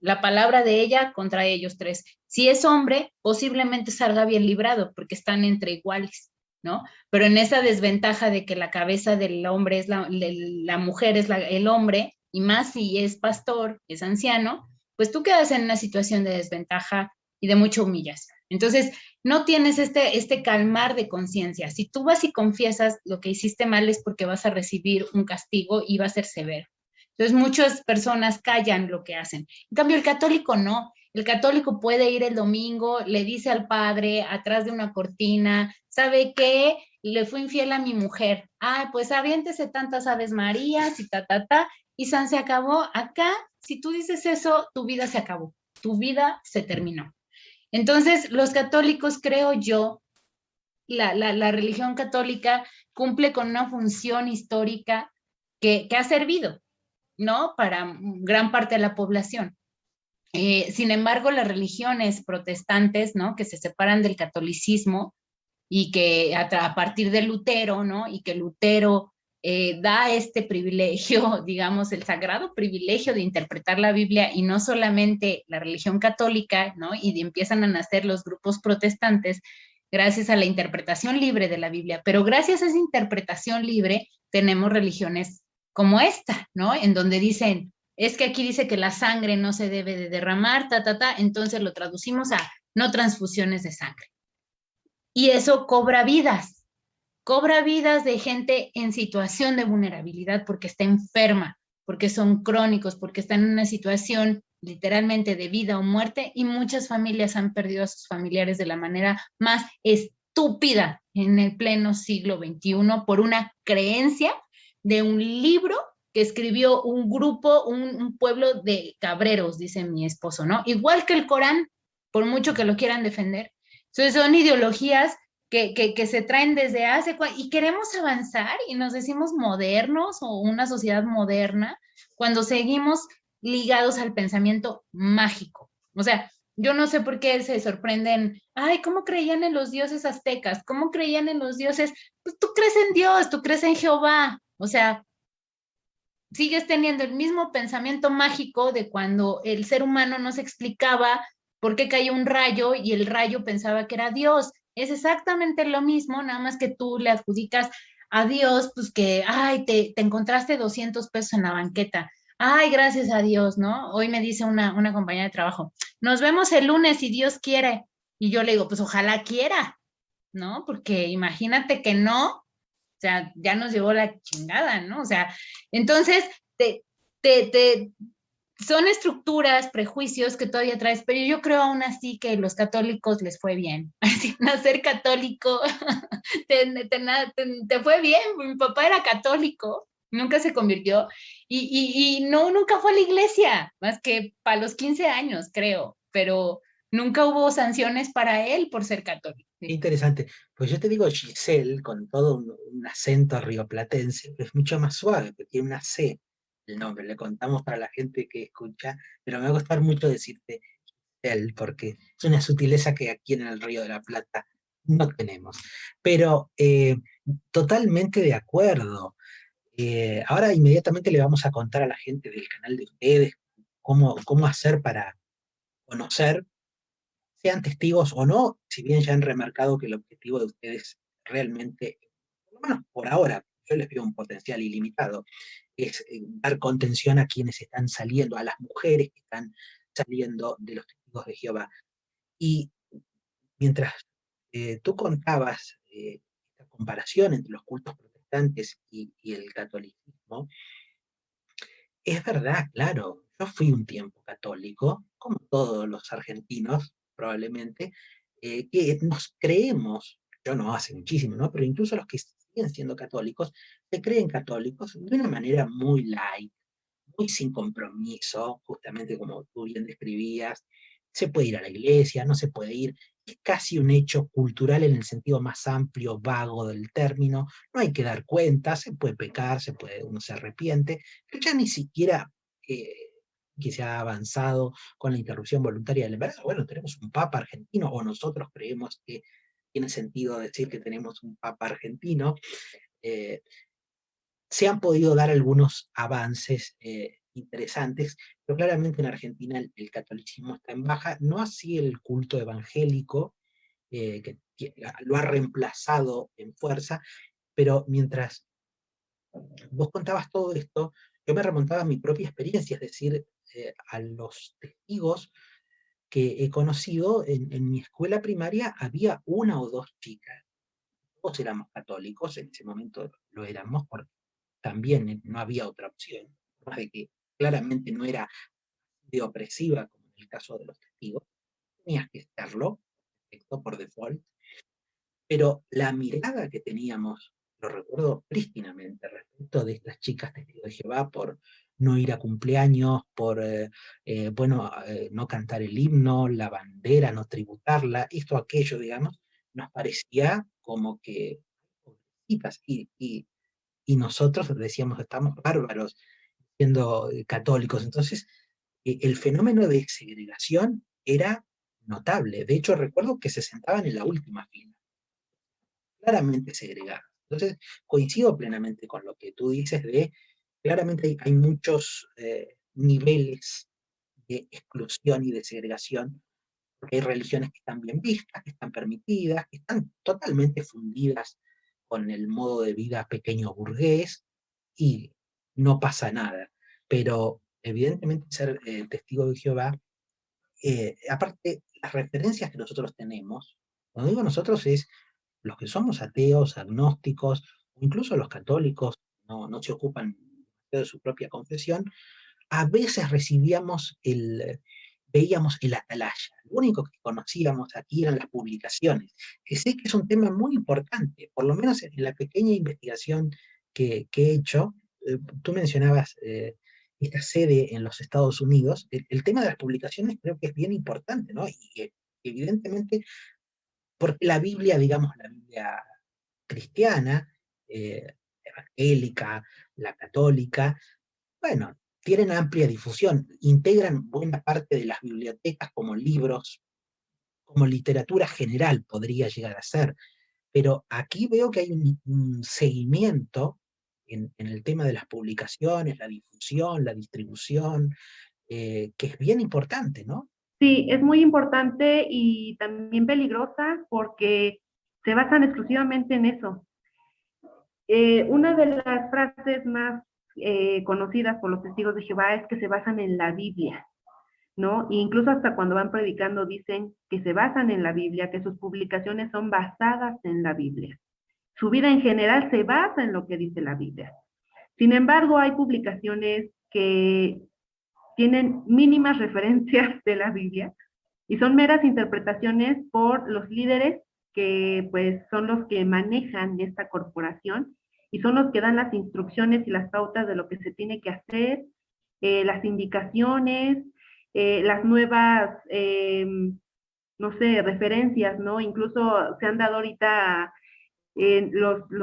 La palabra de ella contra ellos 3. Si es hombre, posiblemente salga bien librado porque están entre iguales, ¿no? Pero en esa desventaja de que la cabeza del hombre es la mujer es el hombre, y más si es pastor, es anciano, pues tú quedas en una situación de desventaja y de mucha humillación. Entonces, no tienes este calmar de conciencia. Si tú vas y confiesas lo que hiciste mal es porque vas a recibir un castigo y va a ser severo. Entonces, muchas personas callan lo que hacen. En cambio, el católico no. El católico puede ir el domingo, le dice al padre atrás de una cortina, ¿sabe qué? Le fue infiel a mi mujer. Ah, pues aviéntese tantas Aves Marías y y se acabó. Acá, si tú dices eso, tu vida se acabó, tu vida se terminó. Entonces, los católicos, creo yo, la religión católica cumple con una función histórica que ha servido, ¿no? Para gran parte de la población. Sin embargo, las religiones protestantes, ¿no? Que se separan del catolicismo y que a partir de Lutero, ¿no? Y que Lutero da este privilegio, digamos, el sagrado privilegio de interpretar la Biblia, y no solamente la religión católica, ¿no? Y empiezan a nacer los grupos protestantes gracias a la interpretación libre de la Biblia. Pero gracias a esa interpretación libre tenemos religiones como esta, ¿no? En donde dicen, es que aquí dice que la sangre no se debe de derramar, entonces lo traducimos a no transfusiones de sangre. Y eso cobra vidas de gente en situación de vulnerabilidad porque está enferma, porque son crónicos, porque están en una situación literalmente de vida o muerte, y muchas familias han perdido a sus familiares de la manera más estúpida en el pleno siglo XXI por una creencia de un libro que escribió un grupo, un pueblo de cabreros, dice mi esposo, ¿no? Igual que el Corán, por mucho que lo quieran defender. Entonces son ideologías que se traen desde y queremos avanzar y nos decimos modernos o una sociedad moderna cuando seguimos ligados al pensamiento mágico. O sea, yo no sé por qué se sorprenden, ay, ¿cómo creían en los dioses aztecas? ¿Cómo creían en los dioses? Pues tú crees en Dios, tú crees en Jehová, o sea, sigues teniendo el mismo pensamiento mágico de cuando el ser humano no se explicaba por qué cayó un rayo y el rayo pensaba que era Dios. Es exactamente lo mismo, nada más que tú le adjudicas a Dios, pues que, ay, te encontraste 200 pesos en la banqueta. Ay, gracias a Dios, ¿no? Hoy me dice una compañera de trabajo, nos vemos el lunes si Dios quiere. Y yo le digo, pues ojalá quiera, ¿no? Porque imagínate que no, o sea, ya nos llevó la chingada, ¿no? O sea, entonces, te, te, son estructuras, prejuicios que todavía traes, pero yo creo aún así que los católicos les fue bien. Así, nacer católico, te fue bien, mi papá era católico, nunca se convirtió, y no, nunca fue a la iglesia, más que para los 15 años, creo, pero nunca hubo sanciones para él por ser católico. Qué interesante. Pues yo te digo Giselle con todo un acento rioplatense, pero es mucho más suave, porque tiene una C el nombre. Le contamos para la gente que escucha, pero me va a costar mucho decirte Giselle, porque es una sutileza que aquí en el Río de la Plata no tenemos. Pero totalmente de acuerdo. Ahora inmediatamente le vamos a contar a la gente del canal de ustedes cómo hacer para conocer, sean testigos o no, si bien ya han remarcado que el objetivo de ustedes realmente, por lo menos por ahora, yo les veo un potencial ilimitado, es dar contención a quienes están saliendo, a las mujeres que están saliendo de los testigos de Jehová. Y mientras tú contabas esta comparación entre los cultos protestantes y el catolicismo, es verdad, claro, yo fui un tiempo católico, como todos los argentinos, probablemente, que nos creemos, yo no hace muchísimo, ¿no? Pero incluso los que siguen siendo católicos, se creen católicos de una manera muy light, muy sin compromiso, justamente como tú bien describías. Se puede ir a la iglesia, no se puede ir. Es casi un hecho cultural en el sentido más amplio, vago del término. No hay que dar cuenta, se puede pecar, uno se arrepiente, pero ya ni siquiera eh, que se ha avanzado con la interrupción voluntaria del embarazo. Bueno, tenemos un papa argentino, o nosotros creemos que tiene sentido decir que tenemos un papa argentino. Eh, Se han podido dar algunos avances interesantes, pero claramente en Argentina el catolicismo está en baja, no así el culto evangélico, que lo ha reemplazado en fuerza, pero mientras vos contabas todo esto, yo me remontaba a mi propia experiencia, es decir, a los testigos que he conocido en mi escuela primaria, había una o dos chicas, todos éramos católicos, en ese momento lo éramos, porque también no había otra opción, más de que claramente no era de opresiva, como en el caso de los testigos, tenías que estarlo, perfecto, por default, pero la mirada que teníamos, lo recuerdo prístinamente, respecto de estas chicas testigos de Jehová, por no ir a cumpleaños, por no cantar el himno, la bandera, no tributarla, esto, aquello, digamos, nos parecía como que, pobrecitas, y nosotros decíamos, estamos bárbaros siendo católicos. Entonces, el fenómeno de segregación era notable. De hecho, recuerdo que se sentaban en la última fila, claramente segregados. Entonces, coincido plenamente con lo que tú dices de, claramente hay muchos niveles de exclusión y de segregación, porque hay religiones que están bien vistas, que están permitidas, que están totalmente fundidas con el modo de vida pequeño burgués, y no pasa nada. Pero evidentemente ser testigo de Jehová, aparte, las referencias que nosotros tenemos, cuando digo nosotros es los que somos ateos, agnósticos, o incluso los católicos, no se ocupan de su propia confesión, a veces veíamos el atalaya. Lo único que conocíamos aquí eran las publicaciones, que sé que es un tema muy importante, por lo menos en la pequeña investigación que he hecho. Tú mencionabas esta sede en los Estados Unidos. El tema de las publicaciones creo que es bien importante, ¿no? Y evidentemente, porque la Biblia, digamos, la Biblia cristiana, evangélica, la católica, bueno, tienen amplia difusión, integran buena parte de las bibliotecas como libros, como literatura general podría llegar a ser, pero aquí veo que hay un seguimiento en el tema de las publicaciones, la difusión, la distribución, que es bien importante, ¿no? Sí, es muy importante y también peligrosa porque se basan exclusivamente en eso. Una de las frases más conocidas por los testigos de Jehová es que se basan en la Biblia, ¿no? E incluso hasta cuando van predicando dicen que se basan en la Biblia, que sus publicaciones son basadas en la Biblia. Su vida en general se basa en lo que dice la Biblia. Sin embargo, hay publicaciones que tienen mínimas referencias de la Biblia y son meras interpretaciones por los líderes que pues son los que manejan esta corporación y son los que dan las instrucciones y las pautas de lo que se tiene que hacer, las indicaciones, las nuevas, no sé, referencias, ¿no? Incluso se han dado ahorita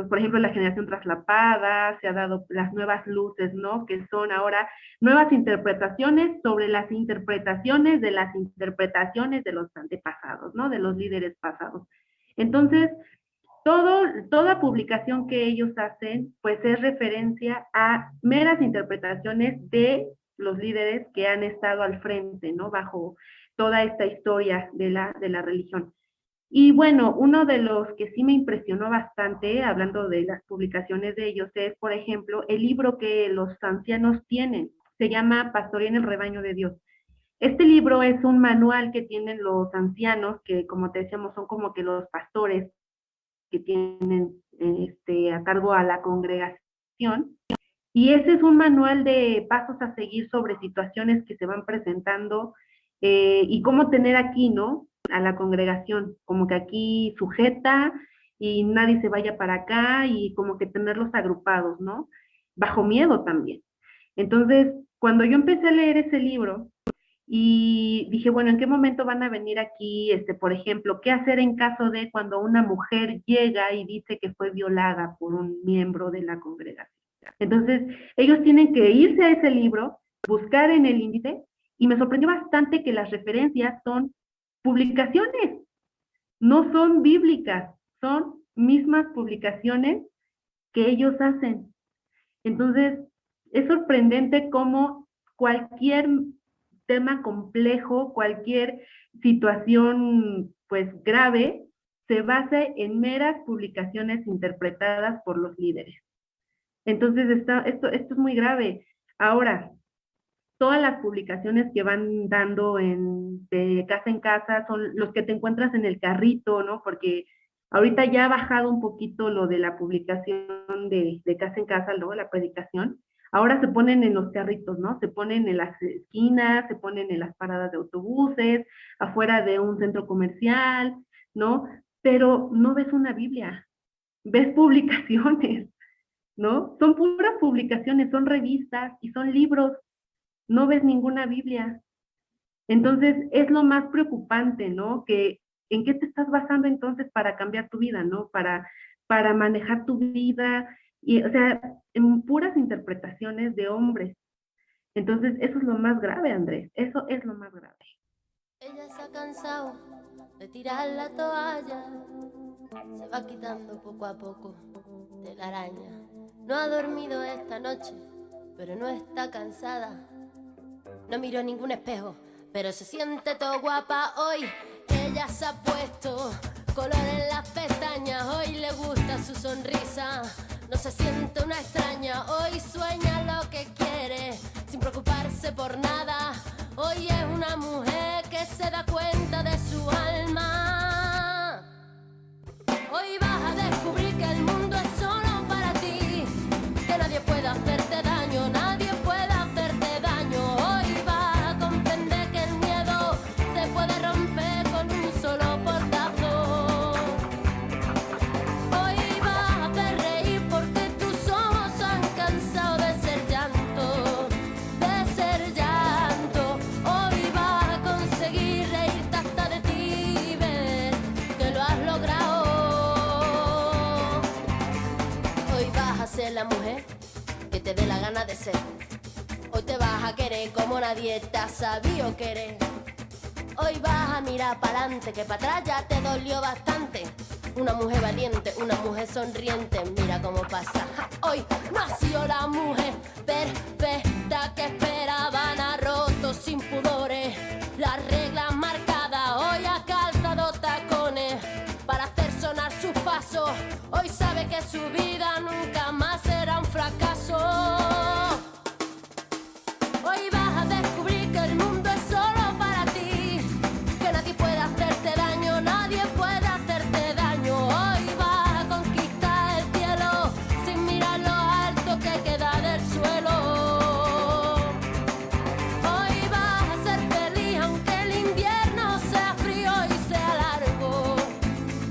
por ejemplo, la generación traslapada, se ha dado las nuevas luces, ¿no? Que son ahora nuevas interpretaciones sobre las interpretaciones de las interpretaciones de los antepasados, ¿no? De los líderes pasados. Entonces, toda publicación que ellos hacen, pues es referencia a meras interpretaciones de los líderes que han estado al frente, ¿no? Bajo toda esta historia de la religión. Y bueno, uno de los que sí me impresionó bastante, hablando de las publicaciones de ellos, es, por ejemplo, el libro que los ancianos tienen. Se llama Pastorea en el Rebaño de Dios. Este libro es un manual que tienen los ancianos, que como te decíamos, son como que los pastores que tienen a cargo a la congregación. Y ese es un manual de pasos a seguir sobre situaciones que se van presentando y cómo tener aquí, ¿no? A la congregación, como que aquí sujeta y nadie se vaya para acá y como que tenerlos agrupados, ¿no? Bajo miedo también. Entonces, cuando yo empecé a leer ese libro y dije, bueno, ¿en qué momento van a venir aquí, por ejemplo, qué hacer en caso de cuando una mujer llega y dice que fue violada por un miembro de la congregación? Entonces, ellos tienen que irse a ese libro, buscar en el índice, y me sorprendió bastante que las referencias son publicaciones, no son bíblicas, son mismas publicaciones que ellos hacen. Entonces, es sorprendente cómo cualquier tema complejo, cualquier situación pues grave, se basa en meras publicaciones interpretadas por los líderes. Entonces, esto es muy grave. Ahora, todas las publicaciones que van dando de casa en casa son los que te encuentras en el carrito, ¿no? Porque ahorita ya ha bajado un poquito lo de la publicación de casa en casa, ¿no? La predicación. Ahora se ponen en los carritos, ¿no? Se ponen en las esquinas, se ponen en las paradas de autobuses, afuera de un centro comercial, ¿no? Pero no ves una Biblia, ves publicaciones, ¿no? Son puras publicaciones, son revistas y son libros. No ves ninguna Biblia. Entonces, es lo más preocupante, ¿no? Que ¿en qué te estás basando entonces para cambiar tu vida, ¿no? Para manejar tu vida, y, o sea, en puras interpretaciones de hombres. Entonces, eso es lo más grave, Andrés. Eso es lo más grave. Ella se ha cansado de tirar la toalla, se va quitando poco a poco de la araña. No ha dormido esta noche, pero no está cansada. No miró en ningún espejo, pero se siente todo guapa hoy. Ella se ha puesto color en las pestañas, hoy le gusta su sonrisa. No se siente una extraña, hoy sueña lo que quiere, sin preocuparse por nada. Hoy es una mujer que se da cuenta de su alma. Hoy vas a descubrir que el mundo es solo para ti, que nadie puede hacerte daño, nadie puede hacerte daño. Hoy vas a comprender que el miedo se puede romper con un solo portazo. Hoy vas a hacer reír porque tus ojos han cansado de ser llanto, de ser llanto. Hoy vas a conseguir reírte hasta de ti y ver que lo has logrado. Hoy vas a ser la mujer que te dé la gana de ser. Hoy te vas a querer como nadie te ha sabido querer. Hoy vas a mirar pa'lante, que para atrás ya te dolió bastante. Una mujer valiente, una mujer sonriente, mira cómo pasa. Hoy nació la mujer perfecta que esperaban, ha roto sin pudores las reglas marcadas. Hoy ha calzado tacones para hacer sonar sus pasos. Hoy sabe que su vida nunca más será un fracaso. Hoy vas a descubrir que el mundo es solo para ti, que nadie puede hacerte daño, nadie puede hacerte daño. Hoy vas a conquistar el cielo sin mirar lo alto que queda del suelo. Hoy vas a ser feliz aunque el invierno sea frío y sea largo,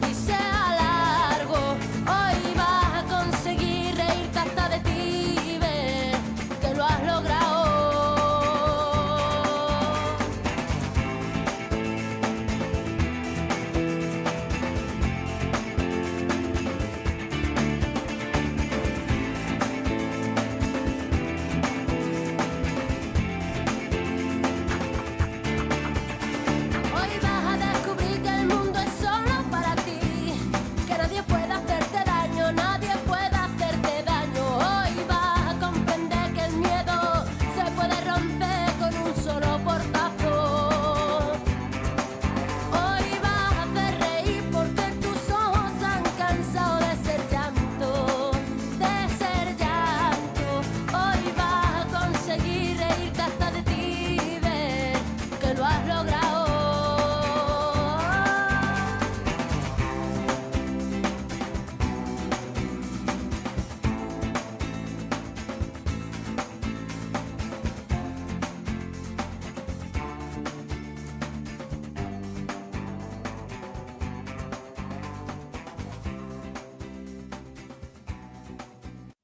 y sea largo. Hoy vas a conseguir reírte hasta de ti y ver que lo has logrado. Hoy vas a descubrir que el mundo es solo para ti, que nadie puede hacerte daño, nadie puede hacerte daño. Hoy vas a comprender que el miedo se puede romper con un solo portazo. Hoy vas a hacer reír porque tus ojos han cansado de ser llanto, de ser llanto. Hoy vas a conseguir reírte hasta de ti y ver que lo has logrado.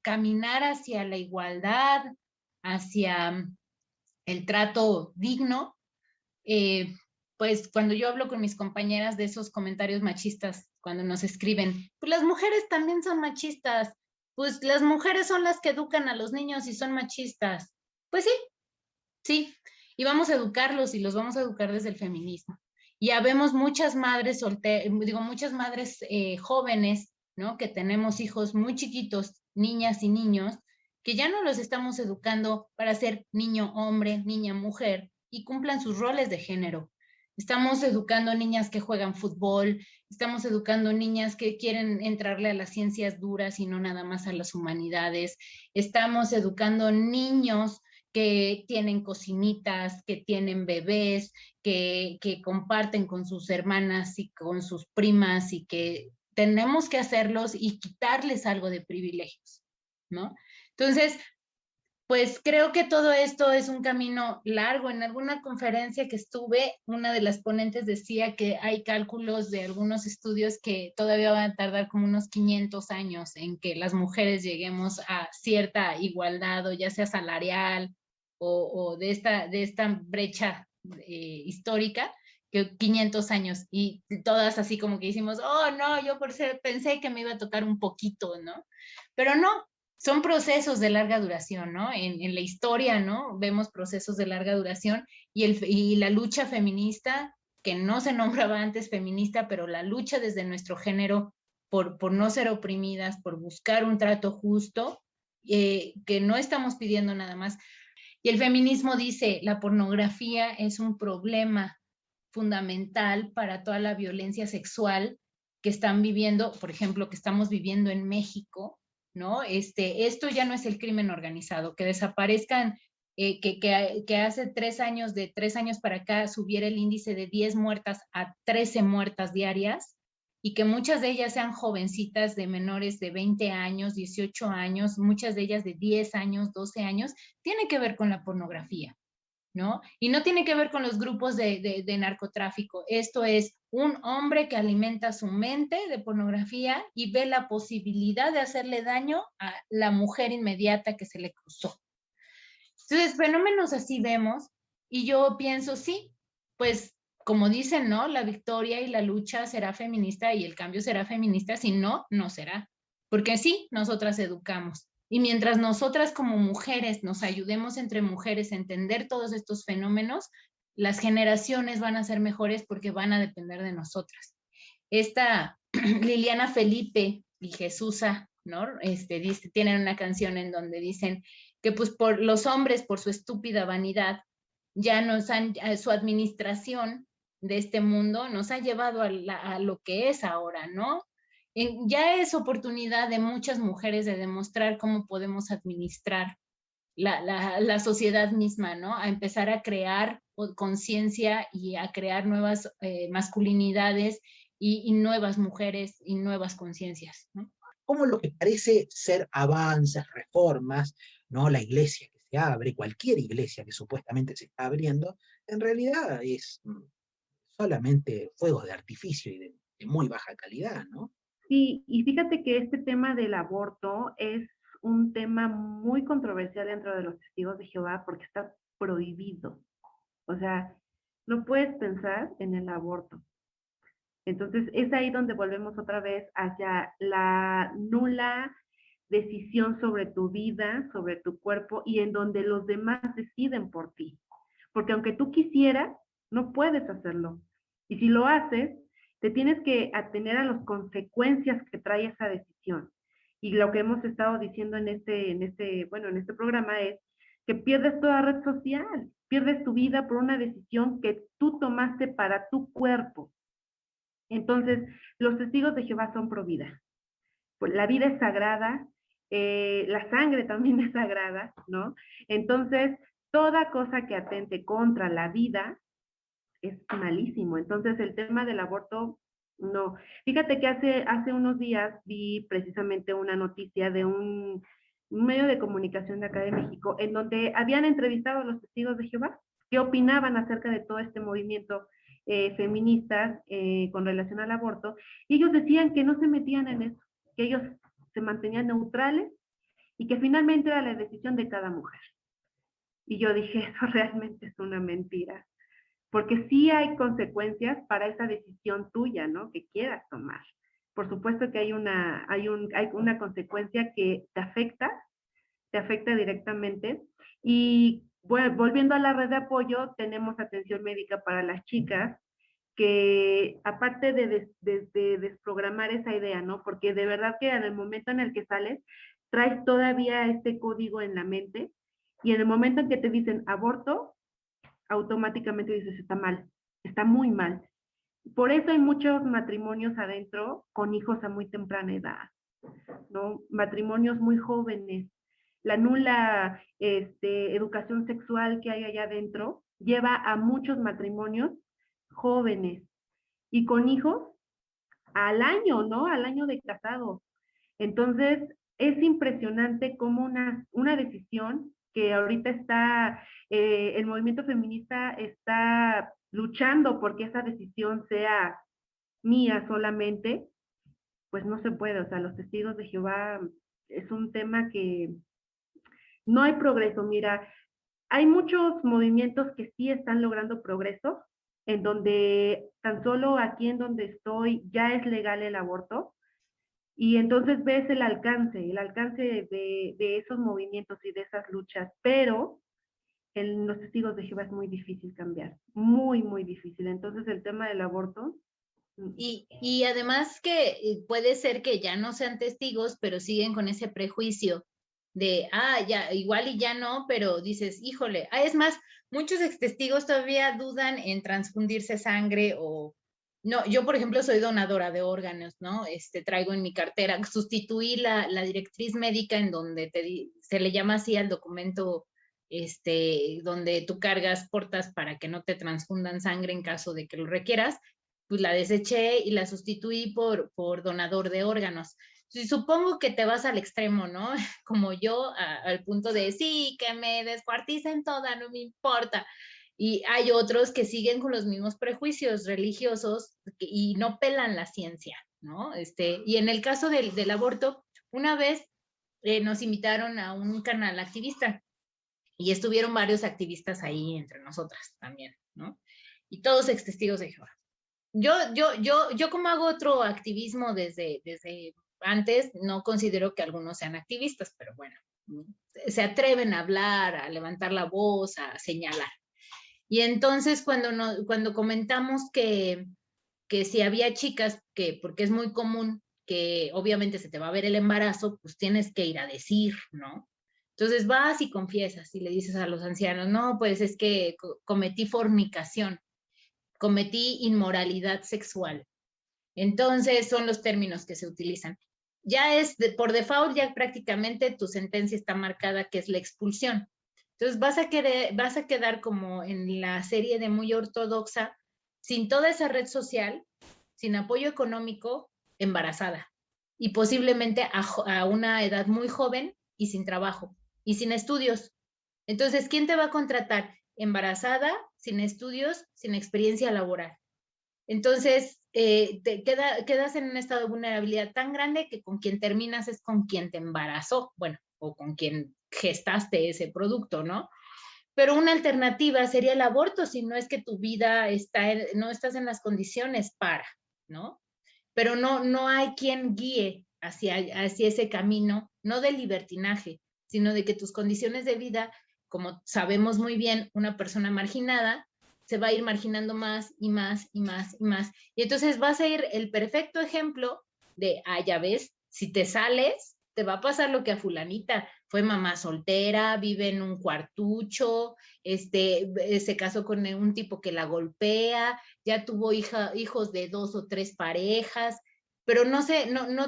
Caminar hacia la igualdad, hacia el trato digno, pues cuando yo hablo con mis compañeras de esos comentarios machistas, cuando nos escriben, pues las mujeres también son machistas, pues las mujeres son las que educan a los niños y son machistas. Pues sí, sí, y vamos a educarlos y los vamos a educar desde el feminismo. Y habemos muchas madres muchas madres jóvenes, ¿no? Que tenemos hijos muy chiquitos, niñas y niños, que ya no los estamos educando para ser niño hombre, niña mujer, y cumplan sus roles de género. Estamos educando niñas que juegan fútbol, estamos educando niñas que quieren entrarle a las ciencias duras y no nada más a las humanidades. Estamos educando niños que tienen cocinitas, que tienen bebés, que comparten con sus hermanas y con sus primas y que tenemos que hacerlos y quitarles algo de privilegios, ¿no? Entonces, pues creo que todo esto es un camino largo. En alguna conferencia que estuve, una de las ponentes decía que hay cálculos de algunos estudios que todavía van a tardar como unos 500 años en que las mujeres lleguemos a cierta igualdad, o ya sea salarial o de esta brecha histórica, que 500 años, y todas así como que hicimos, oh no, yo pensé que me iba a tocar un poquito, ¿no? Pero no, son procesos de larga duración, ¿no? En la historia, ¿no? Vemos procesos de larga duración y la lucha feminista, que no se nombraba antes feminista, pero la lucha desde nuestro género por no ser oprimidas, por buscar un trato justo, que no estamos pidiendo nada más. Y el feminismo dice, la pornografía es un problema fundamental para toda la violencia sexual que están viviendo, por ejemplo, que estamos viviendo en México, ¿no? Esto ya no es el crimen organizado, que desaparezcan, que hace 3 años, de 3 años para acá, subiera el índice de 10 muertas a 13 muertas diarias, y que muchas de ellas sean jovencitas de menores de 20 años, 18 años, muchas de ellas de 10 años, 12 años, tiene que ver con la pornografía, ¿no? Y no tiene que ver con los grupos de narcotráfico. Esto es un hombre que alimenta su mente de pornografía y ve la posibilidad de hacerle daño a la mujer inmediata que se le cruzó. Entonces, fenómenos así vemos, y yo pienso, sí, pues como dicen, ¿no? La victoria y la lucha será feminista y el cambio será feminista, si no, no será. Porque sí, nosotras educamos Y mientras nosotras como mujeres nos ayudemos entre mujeres a entender todos estos fenómenos, las generaciones van a ser mejores porque van a depender de nosotras. Esta Liliana Felipe y Jesusa, ¿no? Tienen una canción en donde dicen que pues por los hombres, por su estúpida vanidad, ya su administración de este mundo nos ha llevado a lo que es ahora, ¿no? Ya es oportunidad de muchas mujeres de demostrar cómo podemos administrar la sociedad misma, ¿no? A empezar a crear conciencia y a crear nuevas masculinidades y nuevas mujeres y nuevas conciencias, ¿no? Como lo que parece ser avances, reformas, ¿no? La iglesia que se abre, cualquier iglesia que supuestamente se está abriendo, en realidad es solamente fuegos de artificio y de muy baja calidad, ¿no? Sí, y fíjate que este tema del aborto es un tema muy controversial dentro de los testigos de Jehová porque está prohibido. O sea, no puedes pensar en el aborto. Entonces, es ahí donde volvemos otra vez hacia la nula decisión sobre tu vida, sobre tu cuerpo, y en donde los demás deciden por ti. Porque aunque tú quisieras, no puedes hacerlo. Y si lo haces, te tienes que atener a las consecuencias que trae esa decisión. Y lo que hemos estado diciendo en este programa es que pierdes toda red social, pierdes tu vida por una decisión que tú tomaste para tu cuerpo. Entonces, los testigos de Jehová son pro vida. La vida es sagrada, la sangre también es sagrada, ¿no? Entonces, toda cosa que atente contra la vida es malísimo. Entonces, el tema del aborto, no. Fíjate que hace unos días vi precisamente una noticia de un medio de comunicación de acá de México, en donde habían entrevistado a los testigos de Jehová, qué opinaban acerca de todo este movimiento feministas con relación al aborto, y ellos decían que no se metían en eso, que ellos se mantenían neutrales y que finalmente era la decisión de cada mujer. Y yo dije, eso realmente es una mentira, porque sí hay consecuencias para esa decisión tuya, ¿no? Que quieras tomar. Por supuesto que hay una consecuencia que te afecta directamente. Y bueno, volviendo a la red de apoyo, tenemos atención médica para las chicas, que aparte de desprogramar esa idea, ¿no? Porque de verdad que en el momento en el que sales, traes todavía este código en la mente, y en el momento en que te dicen aborto, automáticamente dices, está mal, está muy mal. Por eso hay muchos matrimonios adentro con hijos a muy temprana edad, ¿no? Matrimonios muy jóvenes. La nula educación sexual que hay allá adentro lleva a muchos matrimonios jóvenes y con hijos al año, ¿no? Al año de casados. Entonces, es impresionante cómo una decisión que ahorita está, el movimiento feminista está luchando porque esa decisión sea mía solamente, pues no se puede. O sea, los testigos de Jehová es un tema que no hay progreso. Mira, hay muchos movimientos que sí están logrando progreso, en donde tan solo aquí en donde estoy ya es legal el aborto, y entonces ves el alcance de esos movimientos y de esas luchas, pero en los testigos de Jehová es muy difícil cambiar, muy, muy difícil. Entonces el tema del aborto... Y además que puede ser que ya no sean testigos, pero siguen con ese prejuicio de, ya, igual y ya no, pero dices, híjole, es más, muchos extestigos todavía dudan en transfundirse sangre o... No, yo por ejemplo soy donadora de órganos, ¿no? Traigo en mi cartera, sustituí la directriz médica en donde se le llama así al documento, donde tú portas para que no te transfundan sangre en caso de que lo requieras, pues la deseché y la sustituí por donador de órganos. Sí, supongo que te vas al extremo, ¿no? Como yo, al punto de, sí, que me descuarticen toda, no me importa. Y hay otros que siguen con los mismos prejuicios religiosos y no pelan la ciencia, ¿no? Y en el caso del aborto, una vez nos invitaron a un canal activista y estuvieron varios activistas ahí entre nosotras también, ¿no? Y todos ex testigos de Jehová. Yo como hago otro activismo desde antes no considero que algunos sean activistas, pero bueno, se atreven a hablar, a levantar la voz, a señalar. Y entonces cuando comentamos que si había chicas que, porque es muy común que obviamente se te va a ver el embarazo, pues tienes que ir a decir, ¿no? Entonces vas y confiesas y le dices a los ancianos, no, pues es que cometí fornicación, cometí inmoralidad sexual. Entonces son los términos que se utilizan. Ya es, por default, ya prácticamente tu sentencia está marcada, que es la expulsión. Entonces vas a quedar como en la serie de Muy Ortodoxa, sin toda esa red social, sin apoyo económico, embarazada. Y posiblemente a una edad muy joven y sin trabajo y sin estudios. Entonces, ¿quién te va a contratar? Embarazada, sin estudios, sin experiencia laboral. Entonces, quedas en un estado de vulnerabilidad tan grande que con quien terminas es con quien te embarazó, bueno, o con quien gestaste ese producto, ¿no? Pero una alternativa sería el aborto, si no es que tu vida no estás en las condiciones para, ¿no? Pero no hay quien guíe hacia ese camino, no de libertinaje, sino de que tus condiciones de vida, como sabemos muy bien, una persona marginada se va a ir marginando más y más y más y más. Y entonces vas a ir el perfecto ejemplo de, ya ves, si te sales, te va a pasar lo que a fulanita, fue mamá soltera, vive en un cuartucho, se casó con un tipo que la golpea, ya tuvo hijos de 2 o 3 parejas, pero no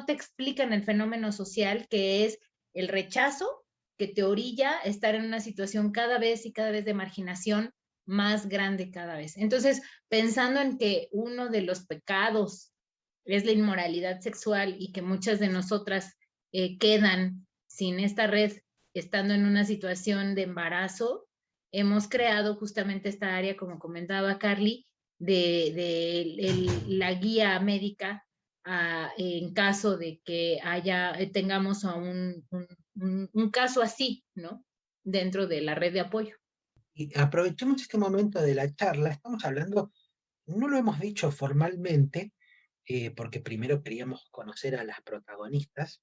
te explican el fenómeno social que es el rechazo que te orilla a estar en una situación cada vez y cada vez de marginación más grande cada vez. Entonces, pensando en que uno de los pecados es la inmoralidad sexual y que muchas de nosotras quedan sin esta red estando en una situación de embarazo, hemos creado justamente esta área, como comentaba Carly, de la guía médica en caso de que tengamos a un caso así, ¿no? Dentro de la red de apoyo. Y aprovechemos este momento de la charla, estamos hablando, no lo hemos dicho formalmente, porque primero queríamos conocer a las protagonistas,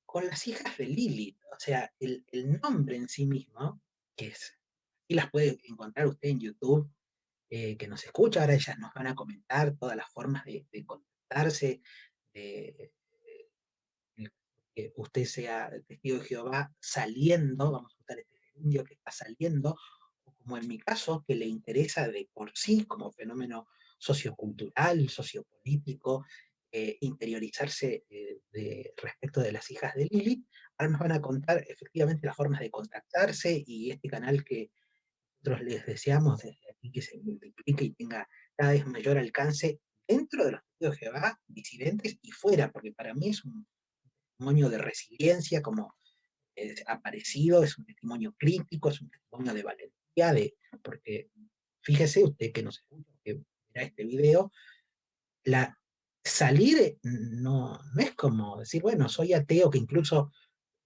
con las hijas de Lilith, o sea, el nombre en sí mismo, que es, y las puede encontrar usted en YouTube, que nos escucha, ahora ellas nos van a comentar todas las formas de contactarse, de que usted sea testigo de Jehová saliendo, vamos a usar este indio que está saliendo, o como en mi caso, que le interesa de por sí como fenómeno sociocultural, sociopolítico, interiorizarse respecto de las hijas de Lilith. Ahora nos van a contar efectivamente las formas de contactarse y este canal que nosotros les deseamos desde aquí que se multiplique y tenga cada vez mayor alcance dentro de los testigos de Jehová, disidentes y fuera, porque para mí es un testimonio de resiliencia, como aparecido, es un testimonio crítico, es un testimonio de valentía, porque fíjese usted que nos escucha, que verá este video, salir no es como decir, bueno, soy ateo, que incluso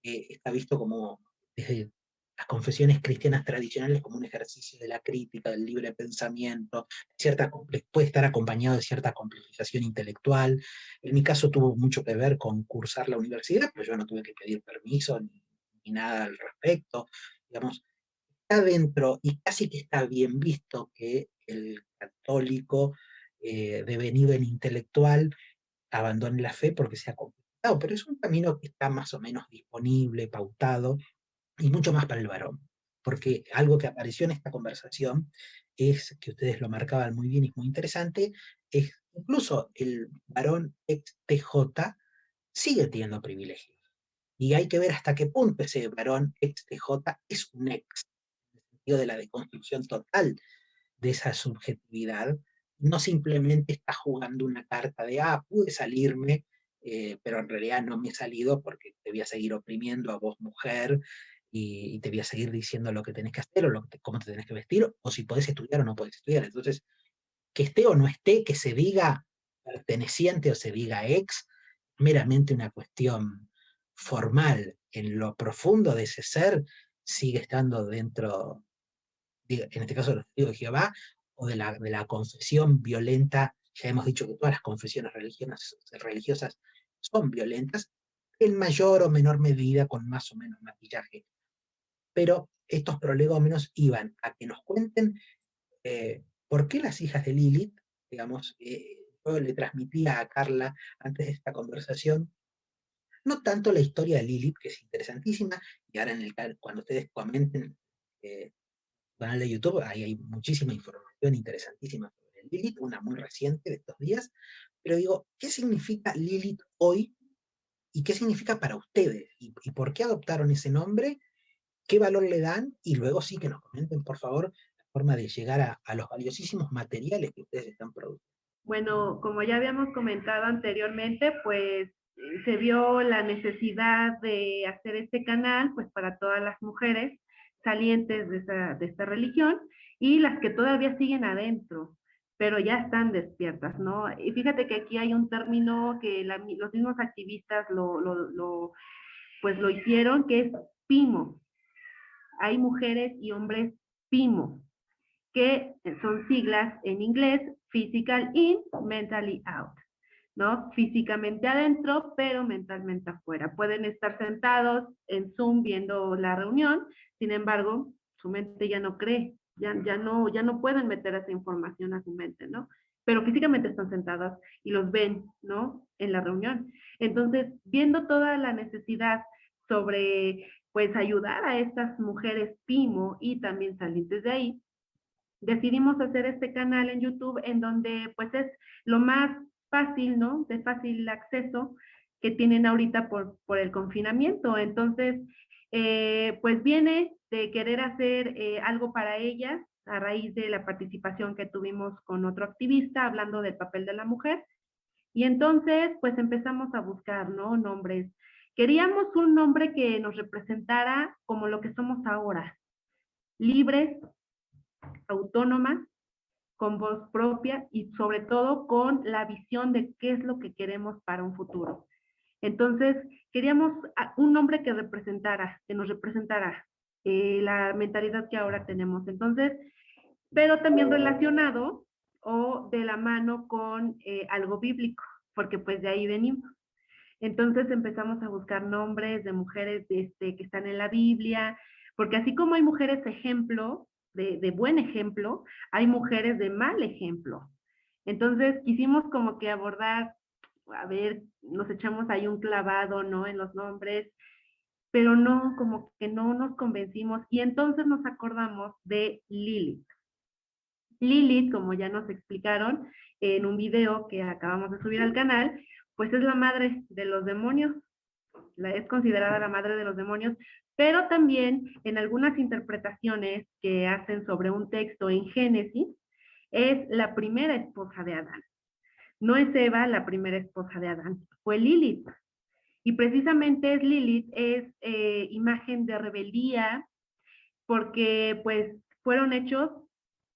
está visto como desde las confesiones cristianas tradicionales como un ejercicio de la crítica, del libre pensamiento, puede estar acompañado de cierta complejización intelectual. En mi caso tuvo mucho que ver con cursar la universidad, pero yo no tuve que pedir permiso ni nada al respecto. Digamos, está dentro y casi que está bien visto que el católico devenido en intelectual abandone la fe porque sea complicado, pero es un camino que está más o menos disponible, pautado, y mucho más para el varón. Porque algo que apareció en esta conversación es, que ustedes lo marcaban muy bien y es muy interesante, es incluso el varón ex TJ sigue teniendo privilegios. Y hay que ver hasta qué punto ese varón ex TJ es un ex, en el sentido de la deconstrucción total de esa subjetividad, no simplemente está jugando una carta de, pude salirme, pero en realidad no me he salido porque te voy a seguir oprimiendo a vos, mujer, y te voy a seguir diciendo lo que tenés que hacer, o cómo te tenés que vestir, o si podés estudiar o no podés estudiar. Entonces, que esté o no esté, que se diga perteneciente o se diga ex, meramente una cuestión formal. En lo profundo de ese ser sigue estando dentro, en este caso de los testigos de Jehová, o de la confesión violenta. Ya hemos dicho que todas las confesiones religiosas son violentas, en mayor o menor medida, con más o menos maquillaje. Pero estos prolegómenos iban a que nos cuenten por qué las hijas de Lilith, digamos, yo le transmitía a Carla antes de esta conversación, no tanto la historia de Lilith, que es interesantísima, y ahora cuando ustedes comenten canal de YouTube, ahí hay muchísima información interesantísima sobre Lilith, una muy reciente de estos días, pero digo, ¿qué significa Lilith hoy y qué significa para ustedes? ¿Y por qué adoptaron ese nombre? ¿Qué valor le dan? Y luego sí que nos comenten, por favor, la forma de llegar a los valiosísimos materiales que ustedes están produciendo. Bueno, como ya habíamos comentado anteriormente, pues se vio la necesidad de hacer este canal pues para todas las mujeres salientes de esta religión y las que todavía siguen adentro, pero ya están despiertas, ¿no? Y fíjate que aquí hay un término que los mismos activistas pues lo hicieron, que es PIMO. Hay mujeres y hombres PIMO, que son siglas en inglés, physical in, mentally out, ¿no? Físicamente adentro, pero mentalmente afuera. Pueden estar sentados en Zoom viendo la reunión, sin embargo, su mente ya no cree, ya no pueden meter esa información a su mente, ¿no? Pero físicamente están sentadas y los ven, ¿no? En la reunión. Entonces, viendo toda la necesidad sobre, pues, ayudar a estas mujeres PIMO y también salientes de ahí, decidimos hacer este canal en YouTube en donde pues es lo más fácil, ¿no? De fácil acceso que tienen ahorita por el confinamiento. Entonces, pues viene de querer hacer algo para ellas a raíz de la participación que tuvimos con otro activista hablando del papel de la mujer. Y entonces, pues empezamos a buscar, ¿no? Nombres. Queríamos un nombre que nos representara como lo que somos ahora, libres, autónomas, con voz propia y sobre todo con la visión de qué es lo que queremos para un futuro. Entonces, queríamos un nombre que nos representara la mentalidad que ahora tenemos. Entonces, pero también relacionado o de la mano con algo bíblico, porque pues de ahí venimos. Entonces empezamos a buscar nombres de mujeres que están en la Biblia, porque así como hay mujeres ejemplo, de buen ejemplo, hay mujeres de mal ejemplo. Entonces quisimos como que abordar, a ver, nos echamos ahí un clavado, ¿no? En los nombres, pero no, como que no nos convencimos y entonces nos acordamos de Lilith. Lilith, como ya nos explicaron en un video que acabamos de subir al canal, pues es la madre de los demonios, es considerada la madre de los demonios, pero también en algunas interpretaciones que hacen sobre un texto en Génesis, es la primera esposa de Adán. No es Eva la primera esposa de Adán, fue Lilith. Y precisamente Lilith es imagen de rebeldía, porque pues fueron hechos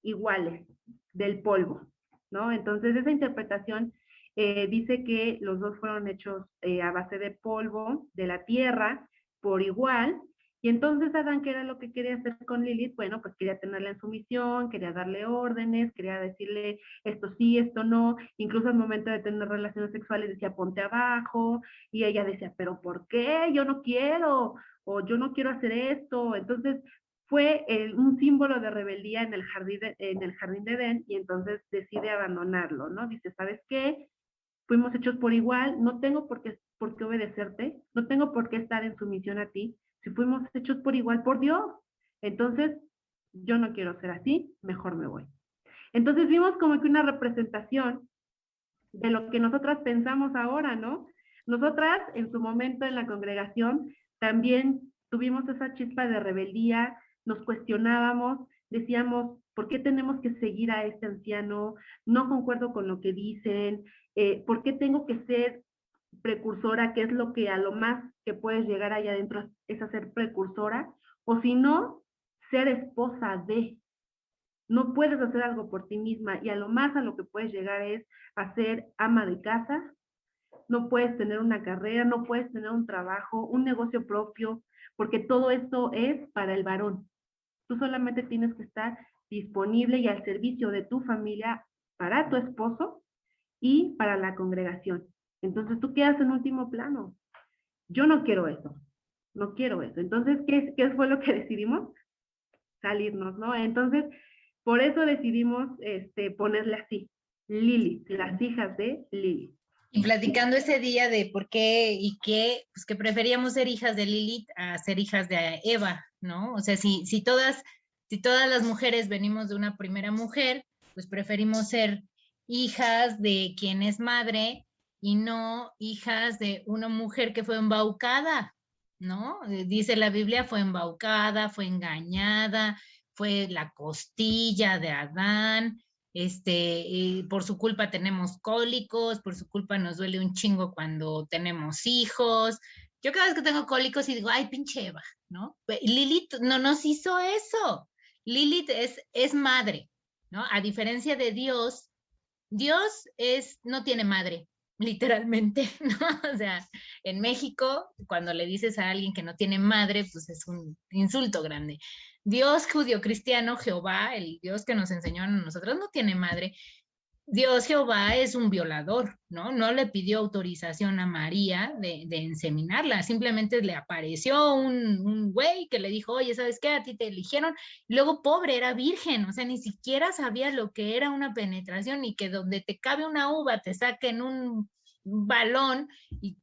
iguales, del polvo, ¿no? Entonces esa interpretación dice que los dos fueron hechos a base de polvo, de la tierra, por igual, y entonces Adán, ¿qué era lo que quería hacer con Lilith? Bueno, pues quería tenerla en sumisión, quería darle órdenes, quería decirle esto sí, esto no, incluso al momento de tener relaciones sexuales decía ponte abajo, y ella decía, pero ¿por qué? Yo no quiero, o yo no quiero hacer esto. Entonces fue un símbolo de rebeldía en el jardín de Edén, y entonces decide abandonarlo, ¿no? Dice, ¿sabes qué? Fuimos hechos por igual, no tengo por qué obedecerte, no tengo por qué estar en sumisión a ti, si fuimos hechos por igual por Dios. Entonces, yo no quiero ser así, mejor me voy. Entonces vimos como que una representación de lo que nosotras pensamos ahora, ¿no? Nosotras, en su momento en la congregación, también tuvimos esa chispa de rebeldía, nos cuestionábamos, decíamos, ¿por qué tenemos que seguir a este anciano? No concuerdo con lo que dicen, ¿por qué tengo que ser precursora? ¿Qué es lo que a lo más que puedes llegar allá adentro es a ser precursora? O si no, ser esposa de. No puedes hacer algo por ti misma y a lo más a lo que puedes llegar es a ser ama de casa. No puedes tener una carrera, no puedes tener un trabajo, un negocio propio, porque todo esto es para el varón. Tú solamente tienes que estar disponible y al servicio de tu familia para tu esposo y para la congregación. Entonces tú quedas en último plano. Yo no quiero eso, no quiero eso. Entonces, ¿qué fue lo que decidimos? Salirnos, ¿no? Entonces, por eso decidimos ponerle así, Lilith, las hijas de Lilith. Y platicando ese día de por qué y qué, pues que preferíamos ser hijas de Lilith a ser hijas de Eva, ¿no? O sea, si todas las mujeres venimos de una primera mujer, pues preferimos ser hijas de quien es madre y no hijas de una mujer que fue embaucada, ¿no? Dice la Biblia, fue embaucada, fue engañada, fue la costilla de Adán, y por su culpa tenemos cólicos, por su culpa nos duele un chingo cuando tenemos hijos. Yo cada vez que tengo cólicos y digo, ay, pinche Eva, ¿no? Lilith no nos hizo eso. Lilith es madre, ¿no? A diferencia de Dios, Dios no tiene madre, literalmente, ¿no? O sea, en México, cuando le dices a alguien que no tiene madre, pues es un insulto grande. Dios judío-cristiano, Jehová, el Dios que nos enseñó a nosotros, no tiene madre. Dios Jehová es un violador, ¿no? No le pidió autorización a María de inseminarla, simplemente le apareció un güey que le dijo, oye, ¿sabes qué? A ti te eligieron. Y luego, pobre, era virgen, o sea, ni siquiera sabía lo que era una penetración y que donde te cabe una uva te saquen un balón y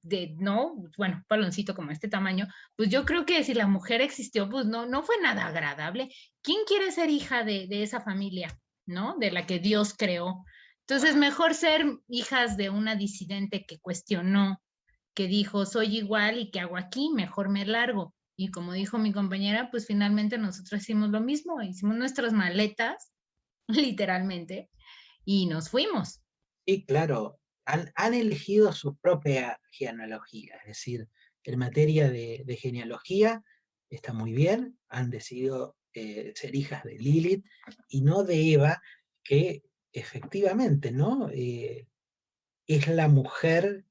bueno, baloncito como este tamaño, pues yo creo que si la mujer existió, pues no fue nada agradable. ¿Quién quiere ser hija de esa familia, ¿no? De la que Dios creó. Entonces, mejor ser hijas de una disidente que cuestionó, que dijo, soy igual y ¿qué hago aquí? Mejor me largo. Y como dijo mi compañera, pues finalmente nosotros hicimos lo mismo, hicimos nuestras maletas, literalmente, y nos fuimos. Sí, claro, han elegido su propia genealogía, es decir, en materia de genealogía está muy bien, han decidido ser hijas de Lilith y no de Eva, que efectivamente, ¿no? Es la mujer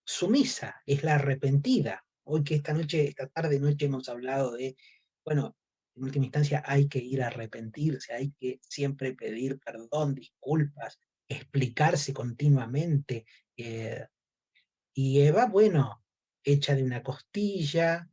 sumisa, es la arrepentida. Hoy que esta tarde noche hemos hablado de, bueno, en última instancia hay que ir a arrepentirse, hay que siempre pedir perdón, disculpas, explicarse continuamente. Y Eva, bueno, hecha de una costilla,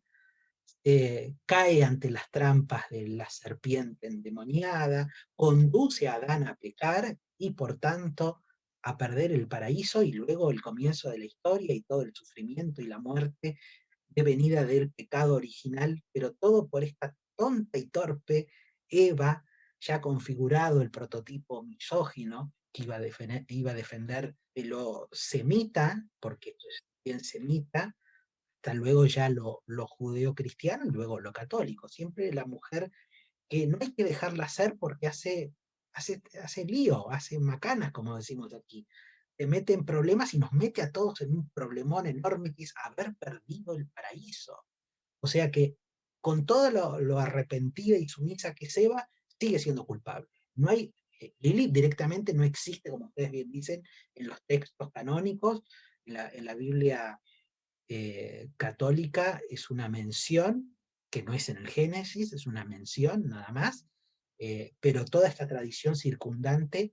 cae ante las trampas de la serpiente endemoniada, conduce a Adán a pecar y por tanto a perder el paraíso y luego el comienzo de la historia y todo el sufrimiento y la muerte devenida del pecado original, pero todo por esta tonta y torpe Eva, ya configurado el prototipo misógino que iba a defender de lo semita, porque esto es bien semita, hasta luego ya lo judeo-cristiano y luego lo católico. Siempre la mujer que no hay que dejarla ser porque hace lío, hace macanas, como decimos aquí. Se mete en problemas y nos mete a todos en un problemón enorme que es haber perdido el paraíso. O sea que con todo lo arrepentida y sumisa que es Eva, sigue siendo culpable. No hay, Lilith directamente no existe, como ustedes bien dicen, en los textos canónicos, en la Biblia católica es una mención, que no es en el Génesis, es una mención nada más, pero toda esta tradición circundante,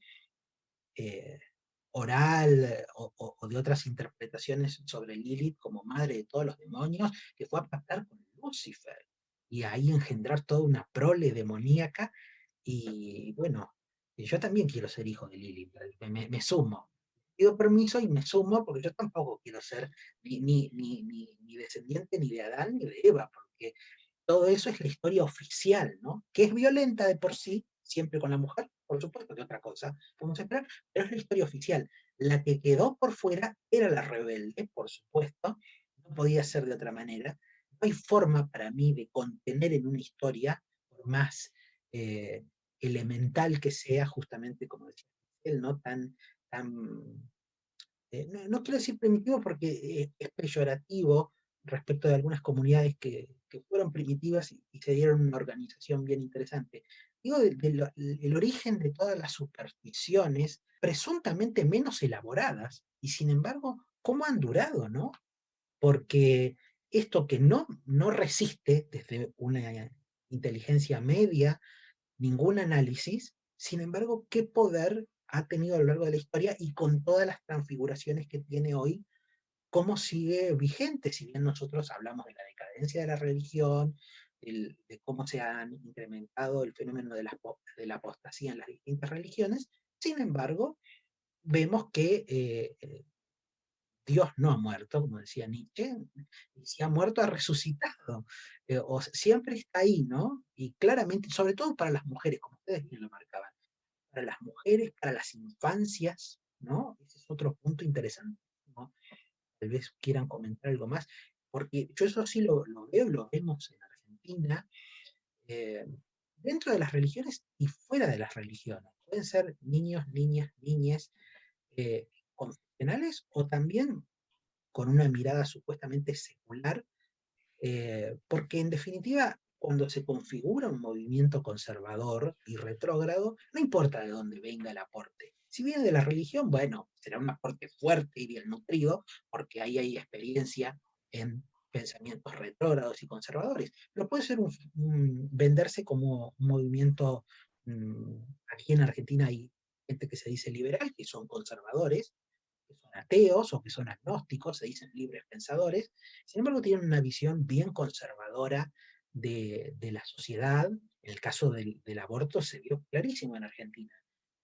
oral o de otras interpretaciones sobre Lilith como madre de todos los demonios, que fue a pactar con Lucifer, y ahí engendrar toda una prole demoníaca, y bueno, yo también quiero ser hijo de Lilith, me sumo. Pido permiso y me sumo porque yo tampoco quiero ser ni descendiente ni de Adán ni de Eva, porque todo eso es la historia oficial, ¿no? Que es violenta de por sí, siempre con la mujer, por supuesto que otra cosa, podemos esperar, pero es la historia oficial. La que quedó por fuera era la rebelde, por supuesto, no podía ser de otra manera. No hay forma para mí de contener en una historia, por más elemental que sea, justamente como decía él, ¿no? Tan no quiero decir primitivo porque es peyorativo respecto de algunas comunidades que fueron primitivas y se dieron una organización bien interesante. Digo, el origen de todas las supersticiones presuntamente menos elaboradas, y sin embargo, ¿cómo han durado, no? Porque esto que no resiste desde una inteligencia media ningún análisis, sin embargo, ¿qué poder ha tenido a lo largo de la historia y con todas las transfiguraciones que tiene hoy cómo sigue vigente, si bien nosotros hablamos de la decadencia de la religión, de cómo se han incrementado el fenómeno de la apostasía en las distintas religiones, sin embargo, vemos que Dios no ha muerto, como decía Nietzsche, y si ha muerto, ha resucitado, siempre está ahí, ¿no? Y claramente, sobre todo para las mujeres, como ustedes bien lo marcaban, para las mujeres, para las infancias, ¿no? Ese es otro punto interesante, ¿no? Tal vez quieran comentar algo más, porque yo eso sí lo veo, lo vemos en Argentina, eh, dentro de las religiones y fuera de las religiones. Pueden ser niños, niñas, niñes, confesionales o también con una mirada supuestamente secular, porque en definitiva, cuando se configura un movimiento conservador y retrógrado, no importa de dónde venga el aporte. Si viene de la religión, bueno, será un aporte fuerte y bien nutrido, porque ahí hay experiencia en pensamientos retrógrados y conservadores. Pero puede ser venderse como un movimiento, aquí en Argentina hay gente que se dice liberal, que son conservadores, que son ateos o que son agnósticos, se dicen libres pensadores, sin embargo tienen una visión bien conservadora de la sociedad. En el caso del aborto se vio clarísimo en Argentina.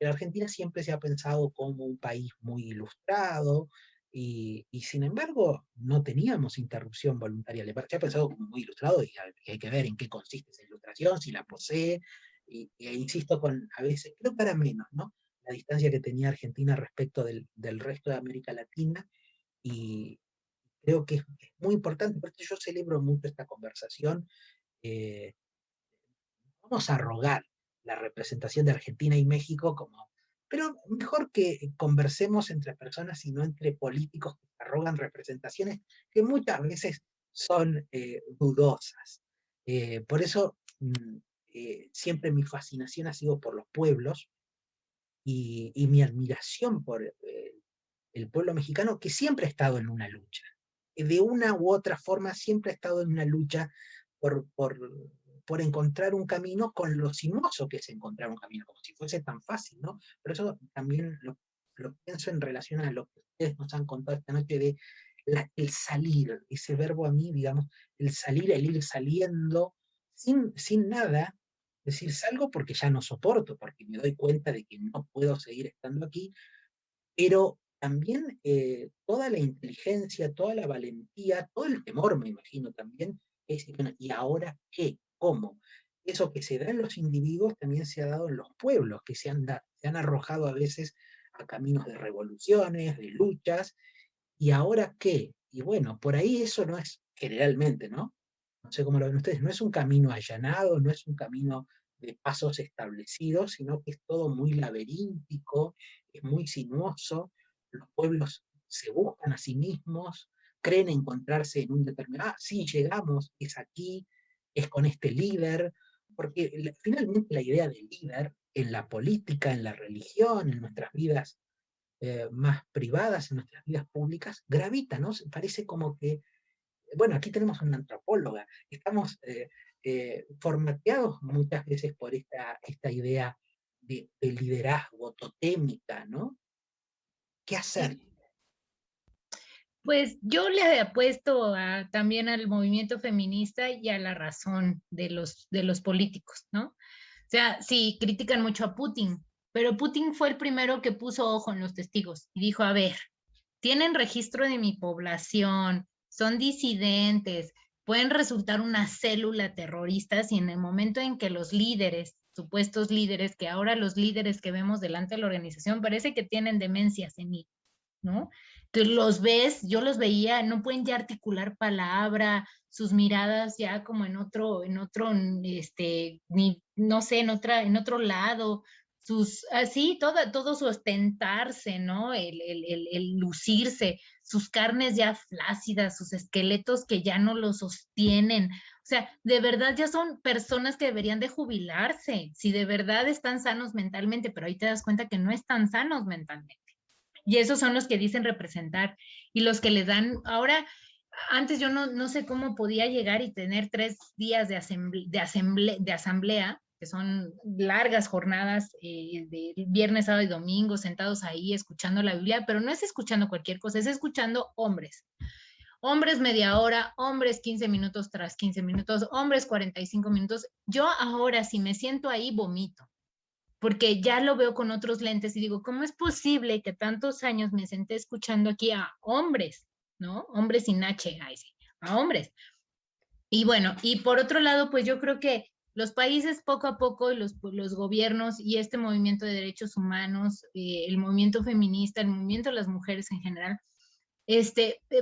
En Argentina siempre se ha pensado como un país muy ilustrado, y sin embargo no teníamos interrupción voluntaria. Se ha pensado como muy ilustrado y hay que ver en qué consiste esa ilustración, si la posee, insisto a veces, creo que para menos, ¿no? La distancia que tenía Argentina respecto del resto de América Latina, y creo que es muy importante, por eso yo celebro mucho esta conversación. eh, Vamos a rogar la representación de Argentina y México pero mejor que conversemos entre personas y no entre políticos que arrogan representaciones que muchas veces son dudosas. Por eso siempre mi fascinación ha sido por los pueblos, y mi admiración por el pueblo mexicano, que siempre ha estado en una lucha. De una u otra forma siempre ha estado en una lucha por, por, por encontrar un camino, con lo sinuoso que es encontrar un camino, como si fuese tan fácil, ¿no? Por eso también lo pienso en relación a lo que ustedes nos han contado esta noche de el salir, ese verbo a mí, digamos, el salir, el ir saliendo, sin nada, decir, salgo porque ya no soporto, porque me doy cuenta de que no puedo seguir estando aquí, pero también toda la inteligencia, toda la valentía, todo el temor, me imagino también, es, bueno, ¿y ahora qué? ¿Cómo? Eso que se da en los individuos también se ha dado en los pueblos, que se han arrojado a veces a caminos de revoluciones, de luchas, ¿y ahora qué? Y bueno, por ahí eso no es generalmente, ¿no? No sé cómo lo ven ustedes, no es un camino allanado, no es un camino de pasos establecidos, sino que es todo muy laberíntico, es muy sinuoso. Los pueblos se buscan a sí mismos, creen encontrarse en un determinado, sí, llegamos, es aquí, es con este líder, porque finalmente la idea de líder en la política, en la religión, en nuestras vidas más privadas, en nuestras vidas públicas, gravita, ¿no? Parece como que, bueno, aquí tenemos una antropóloga, estamos formateados muchas veces por esta idea de liderazgo totémica, ¿no? ¿Qué hacer? Pues yo le apuesto también al movimiento feminista y a la razón de los políticos, ¿no? O sea, sí, critican mucho a Putin, pero Putin fue el primero que puso ojo en los testigos y dijo, a ver, tienen registro de mi población, son disidentes, pueden resultar una célula terrorista si en el momento en que los líderes, supuestos líderes, que ahora los líderes que vemos delante de la organización parece que tienen demencia senil, ¿no? Que los ves, yo los veía, no pueden ya articular palabra, sus miradas ya como en otro, no sé, en otro lado, así, todo su ostentarse, ¿no? El lucirse, sus carnes ya flácidas, sus esqueletos que ya no los sostienen. O sea, de verdad ya son personas que deberían de jubilarse, si de verdad están sanos mentalmente, pero ahí te das cuenta que no están sanos mentalmente. Y esos son los que dicen representar y los que les dan, ahora, antes yo no sé cómo podía llegar y tener 3 días de asamblea que son largas jornadas de viernes, sábado y domingo, sentados ahí escuchando la Biblia, pero no es escuchando cualquier cosa, es escuchando hombres. Hombres media hora, hombres 15 minutos tras 15 minutos, hombres 45 minutos. Yo ahora si me siento ahí vomito, porque ya lo veo con otros lentes y digo, ¿cómo es posible que tantos años me senté escuchando aquí a hombres, ¿no? Hombres sin H, ay, sí, a hombres. Y bueno, y por otro lado, pues yo creo que los países poco a poco, los gobiernos y este movimiento de derechos humanos, el movimiento feminista, el movimiento de las mujeres en general,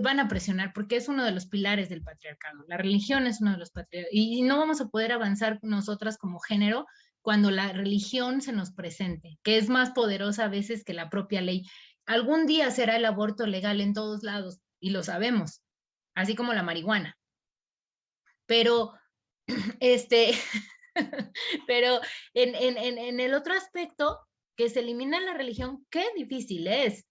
van a presionar porque es uno de los pilares del patriarcado. La religión es uno de los patriarcados y no vamos a poder avanzar nosotras como género cuando la religión se nos presente, que es más poderosa a veces que la propia ley. Algún día será el aborto legal en todos lados y lo sabemos, así como la marihuana. Pero, pero en el otro aspecto, que se elimina la religión, qué difícil es.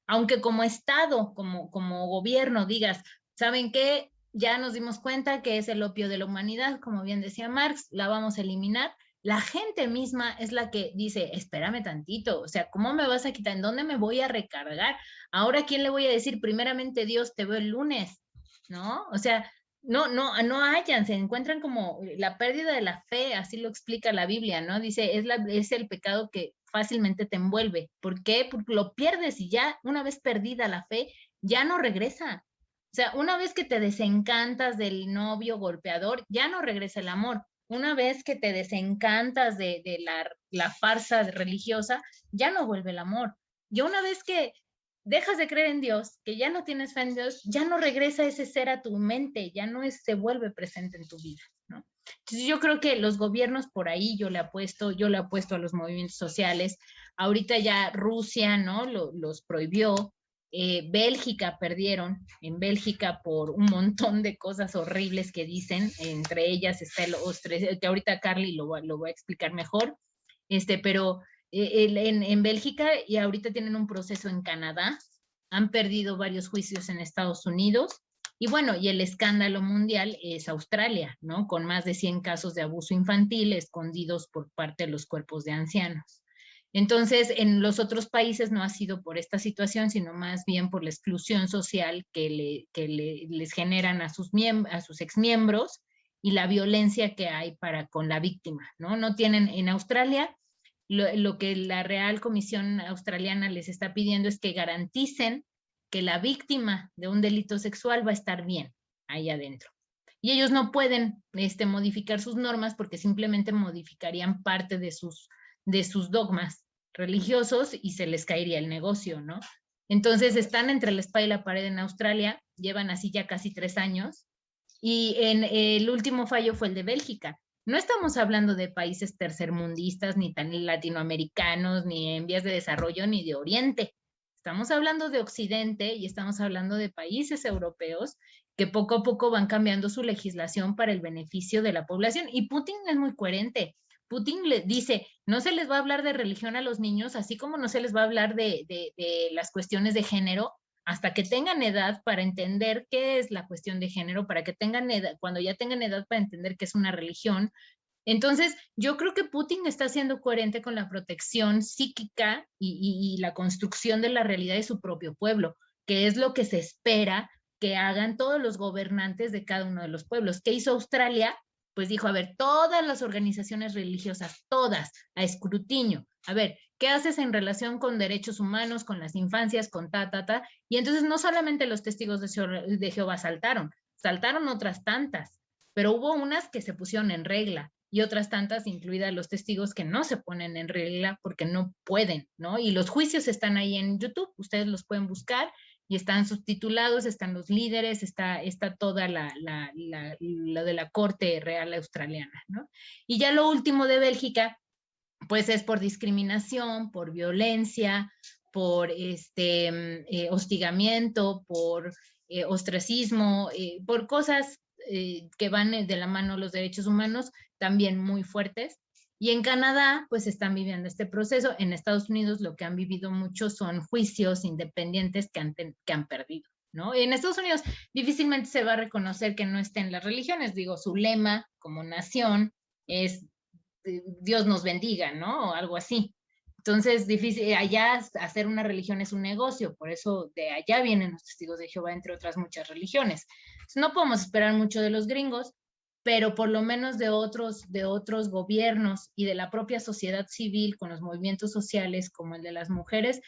Aunque como Estado, como gobierno digas, ¿saben qué? Ya nos dimos cuenta que es el opio de la humanidad, como bien decía Marx, la vamos a eliminar. La gente misma es la que dice, espérame tantito, o sea, ¿cómo me vas a quitar? ¿En dónde me voy a recargar? Ahora, ¿quién le voy a decir? Primeramente, Dios, te veo el lunes, ¿no? O sea, no hallan, se encuentran como la pérdida de la fe, así lo explica la Biblia, ¿no? Dice, es el pecado que fácilmente te envuelve. ¿Por qué? Porque lo pierdes y ya una vez perdida la fe, ya no regresa. O sea, una vez que te desencantas del novio golpeador, ya no regresa el amor. Una vez que te desencantas de la farsa religiosa, ya no vuelve el amor. Y una vez que dejas de creer en Dios, que ya no tienes fe en Dios, ya no regresa ese ser a tu mente, ya no se vuelve presente en tu vida, ¿no? Entonces yo creo que los gobiernos por ahí yo le apuesto a los movimientos sociales. Ahorita ya Rusia, ¿no? Los prohibió. Bélgica perdieron, en Bélgica por un montón de cosas horribles que dicen, entre ellas está que ahorita Carly lo va a explicar mejor, pero en Bélgica y ahorita tienen un proceso en Canadá, han perdido varios juicios en Estados Unidos, y bueno, y el escándalo mundial es Australia, ¿no? Con más de 100 casos de abuso infantil escondidos por parte de los cuerpos de ancianos. Entonces, en los otros países no ha sido por esta situación, sino más bien por la exclusión social que les generan a sus exmiembros y la violencia que hay con la víctima, ¿no? No tienen, en Australia, lo que la Real Comisión Australiana les está pidiendo es que garanticen que la víctima de un delito sexual va a estar bien ahí adentro. Y ellos no pueden modificar sus normas porque simplemente modificarían parte de sus dogmas religiosos y se les caería el negocio, ¿no? Entonces están entre la espada y la pared en Australia, llevan así ya casi 3 años, y el último fallo fue el de Bélgica. No estamos hablando de países tercermundistas, ni tan latinoamericanos, ni en vías de desarrollo, ni de Oriente. Estamos hablando de Occidente y estamos hablando de países europeos que poco a poco van cambiando su legislación para el beneficio de la población. Y Putin es muy coherente. Putin le dice, no se les va a hablar de religión a los niños, así como no se les va a hablar de las cuestiones de género, hasta que tengan edad para entender qué es la cuestión de género, para que tengan edad, cuando ya tengan edad para entender qué es una religión. Entonces, yo creo que Putin está siendo coherente con la protección psíquica y la construcción de la realidad de su propio pueblo, que es lo que se espera que hagan todos los gobernantes de cada uno de los pueblos. ¿Qué hizo Australia? Pues dijo, a ver, todas las organizaciones religiosas, todas, a escrutinio. A ver, ¿qué haces en relación con derechos humanos, con las infancias, con Y entonces no solamente los testigos de Jehová saltaron otras tantas, pero hubo unas que se pusieron en regla y otras tantas, incluidas los testigos que no se ponen en regla porque no pueden, ¿no? Y los juicios están ahí en YouTube, ustedes los pueden buscar y están subtitulados, están los líderes, está toda la de la Corte Real Australiana, ¿no? Y ya lo último de Bélgica, pues es por discriminación, por violencia, por hostigamiento, por ostracismo, por cosas que van de la mano los derechos humanos, también muy fuertes. Y en Canadá, pues están viviendo este proceso. En Estados Unidos lo que han vivido mucho son juicios independientes que han perdido, ¿no? En Estados Unidos difícilmente se va a reconocer que no estén las religiones. Digo, su lema como nación es Dios nos bendiga, ¿no? O algo así. Entonces, difícil, allá hacer una religión es un negocio, por eso de allá vienen los testigos de Jehová, entre otras muchas religiones. Entonces, no podemos esperar mucho de los gringos, pero por lo menos de otros gobiernos y de la propia sociedad civil con los movimientos sociales como el de las mujeres,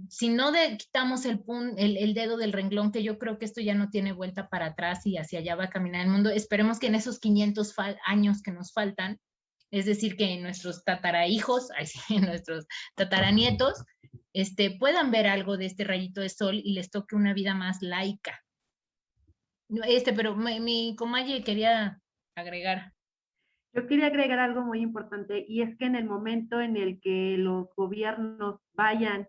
si no quitamos el dedo del renglón, que yo creo que esto ya no tiene vuelta para atrás y hacia allá va a caminar el mundo, esperemos que en esos 500 años que nos faltan, es decir, que nuestros tatarahijos, nuestros tataranietos, puedan ver algo de este rayito de sol y les toque una vida más laica. Pero mi comadre quería agregar. Yo quería agregar algo muy importante, y es que en el momento en el que los gobiernos vayan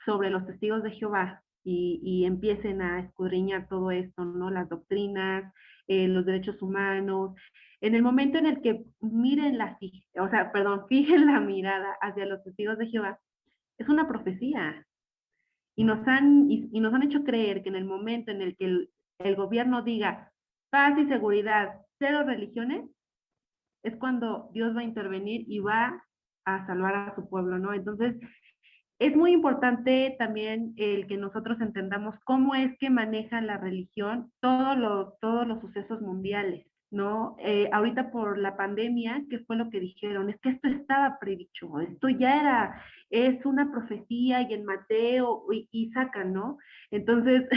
sobre los testigos de Jehová y empiecen a escudriñar todo esto, ¿no? Las doctrinas, los derechos humanos, en el momento en el que fijen la mirada hacia los testigos de Jehová, es una profecía. Y nos han hecho creer que en el momento en el que el gobierno diga paz y seguridad, 0 religiones, es cuando Dios va a intervenir y va a salvar a su pueblo, ¿no? Entonces, es muy importante también el que nosotros entendamos cómo es que maneja la religión todos los sucesos mundiales, ¿no? Ahorita por la pandemia, ¿qué fue lo que dijeron? Es que esto estaba predicho, esto ya es una profecía, y en Mateo, y sacan, ¿no? Entonces,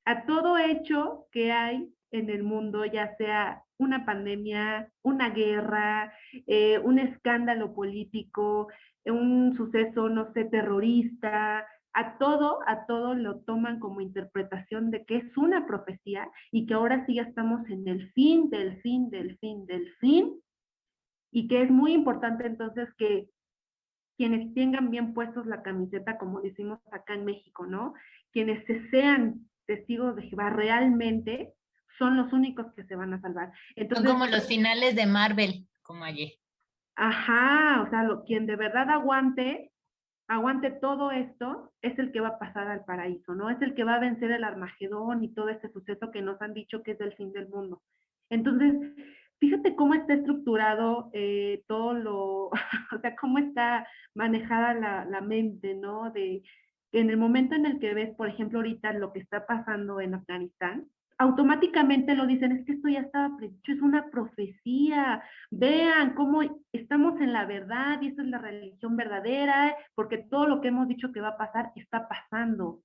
a todo hecho que hay en el mundo, ya sea una pandemia, una guerra, un escándalo político, un suceso, no sé, terrorista, a todo lo toman como interpretación de que es una profecía, y que ahora sí ya estamos en el fin del fin del fin del fin, y que es muy importante entonces que quienes tengan bien puestos la camiseta, como decimos acá en México, ¿no? Quienes sean testigos de Jehová realmente son los únicos que se van a salvar. Entonces, son como los finales de Marvel, como ayer. Ajá, o sea, quien de verdad aguante todo esto, es el que va a pasar al paraíso, ¿no? Es el que va a vencer el Armagedón y todo este suceso que nos han dicho que es del fin del mundo. Entonces, fíjate cómo está estructurado o sea, cómo está manejada la mente, ¿no? De que en el momento en el que ves, por ejemplo, ahorita lo que está pasando en Afganistán, automáticamente lo dicen, es que esto ya estaba predicho, es una profecía, vean cómo estamos en la verdad, y esa es la religión verdadera, porque todo lo que hemos dicho que va a pasar, está pasando.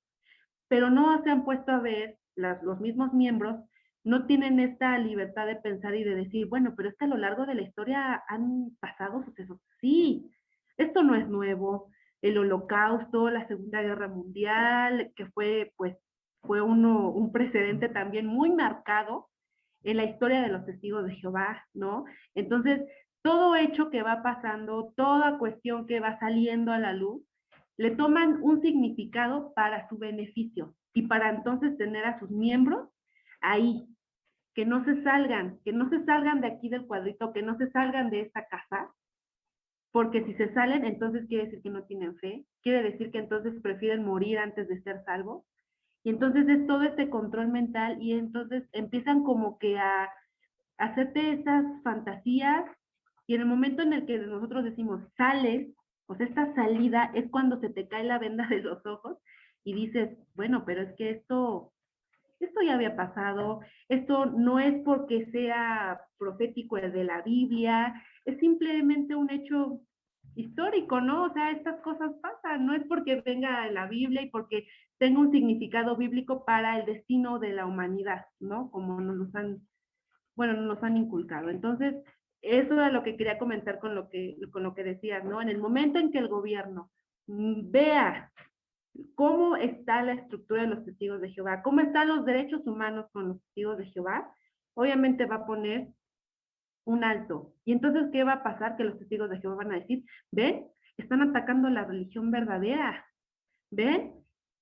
Pero no se han puesto a ver, los mismos miembros no tienen esta libertad de pensar y de decir, bueno, pero es que a lo largo de la historia han pasado sucesos. Sí, esto no es nuevo. El Holocausto, la Segunda Guerra Mundial, que fue un precedente también muy marcado en la historia de los testigos de Jehová, ¿no? Entonces, todo hecho que va pasando, toda cuestión que va saliendo a la luz, le toman un significado para su beneficio, y para entonces tener a sus miembros ahí, que no se salgan de aquí del cuadrito, que no se salgan de esta casa, porque si se salen, entonces quiere decir que no tienen fe, quiere decir que entonces prefieren morir antes de ser salvos. Y entonces es todo este control mental, y entonces empiezan como que a hacerte esas fantasías, y en el momento en el que nosotros decimos sales, pues esta salida es cuando se te cae la venda de los ojos y dices, bueno, pero es que esto ya había pasado, esto no es porque sea profético de la Biblia, es simplemente un hecho histórico, ¿no? O sea, estas cosas pasan, no es porque venga en la Biblia y porque tenga un significado bíblico para el destino de la humanidad, ¿no? Como nos han inculcado. Entonces, eso es lo que quería comentar con lo que decías, ¿no? En el momento en que el gobierno vea cómo está la estructura de los testigos de Jehová, cómo están los derechos humanos con los testigos de Jehová, obviamente va a poner un alto. Y entonces, ¿qué va a pasar? Que los testigos de Jehová van a decir, ¿ven? Están atacando la religión verdadera. ¿Ven?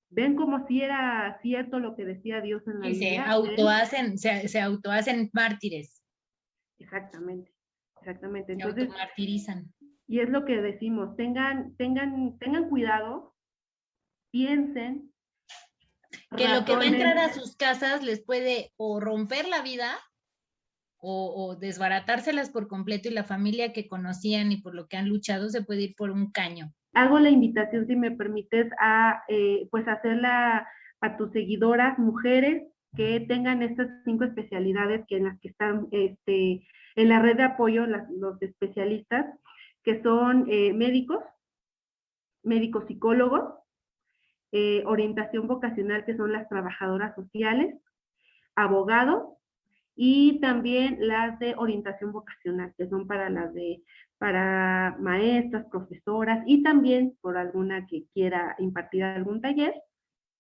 ¿Ven como si era cierto lo que decía Dios en la Biblia? Se autohacen mártires. Exactamente. Entonces, se automartirizan. Y es lo que decimos, tengan cuidado, piensen. Que lo que va a entrar a sus casas les puede o romper la vida o desbaratárselas por completo y la familia que conocían y por lo que han luchado se puede ir por un caño. Hago la invitación, si me permites, a pues hacerla a tus seguidoras, mujeres, que tengan estas 5 especialidades que en las que están en la red de apoyo, los especialistas, que son médicos psicólogos, orientación vocacional, que son las trabajadoras sociales, abogados, y también las de orientación vocacional, que son para maestras, profesoras, y también por alguna que quiera impartir algún taller,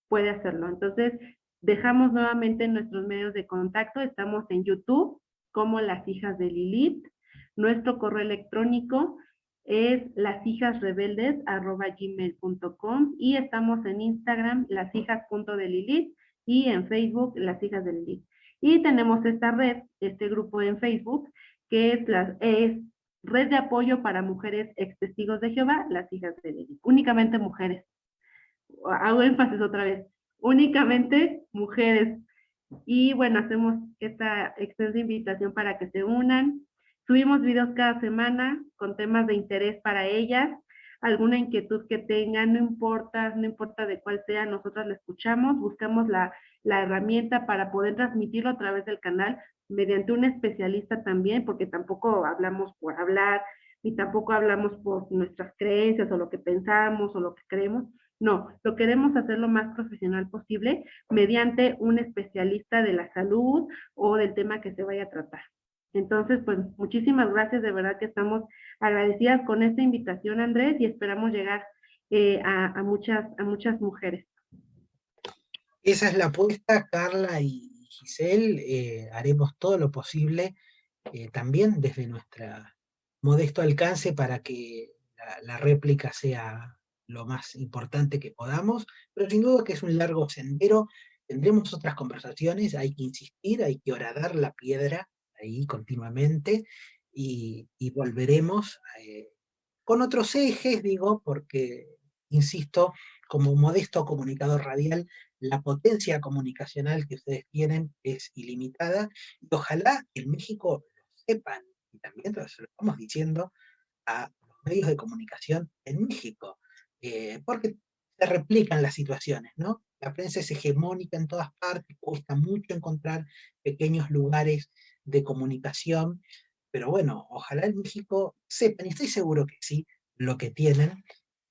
puede hacerlo. Entonces, dejamos nuevamente nuestros medios de contacto. Estamos en YouTube como Las Hijas de Lilith. Nuestro correo electrónico es lashijasrebeldes@gmail.com, y estamos en Instagram, lashijas.delilith, y en Facebook, Las Hijas de Lilith. Y tenemos esta red, este grupo en Facebook, que es Red de Apoyo para Mujeres Ex Testigos de Jehová, Las Hijas de Lilith. Únicamente mujeres. Hago énfasis otra vez. Únicamente mujeres. Y bueno, hacemos esta extensa invitación para que se unan. Subimos videos cada semana con temas de interés para ellas. Alguna inquietud que tengan, no importa de cuál sea, nosotros la escuchamos, buscamos la herramienta para poder transmitirlo a través del canal mediante un especialista también, porque tampoco hablamos por hablar, ni tampoco hablamos por nuestras creencias o lo que pensamos o lo que creemos. No, lo queremos hacer lo más profesional posible mediante un especialista de la salud o del tema que se vaya a tratar. Entonces, pues muchísimas gracias, de verdad que estamos agradecidas con esta invitación, Andrés, y esperamos llegar a muchas mujeres. Esa es la apuesta, Carla y Giselle. Haremos todo lo posible también desde nuestro modesto alcance para que la réplica sea lo más importante que podamos, pero sin duda que es un largo sendero. Tendremos otras conversaciones, hay que insistir, hay que horadar la piedra ahí continuamente, y volveremos con otros ejes, digo, porque, insisto, como modesto comunicador radial, la potencia comunicacional que ustedes tienen es ilimitada, y ojalá en México lo sepan, y también lo estamos diciendo a los medios de comunicación en México, porque se replican las situaciones, ¿no? La prensa es hegemónica en todas partes, cuesta mucho encontrar pequeños lugares de comunicación, pero bueno, ojalá en México sepan, y estoy seguro que sí, lo que tienen,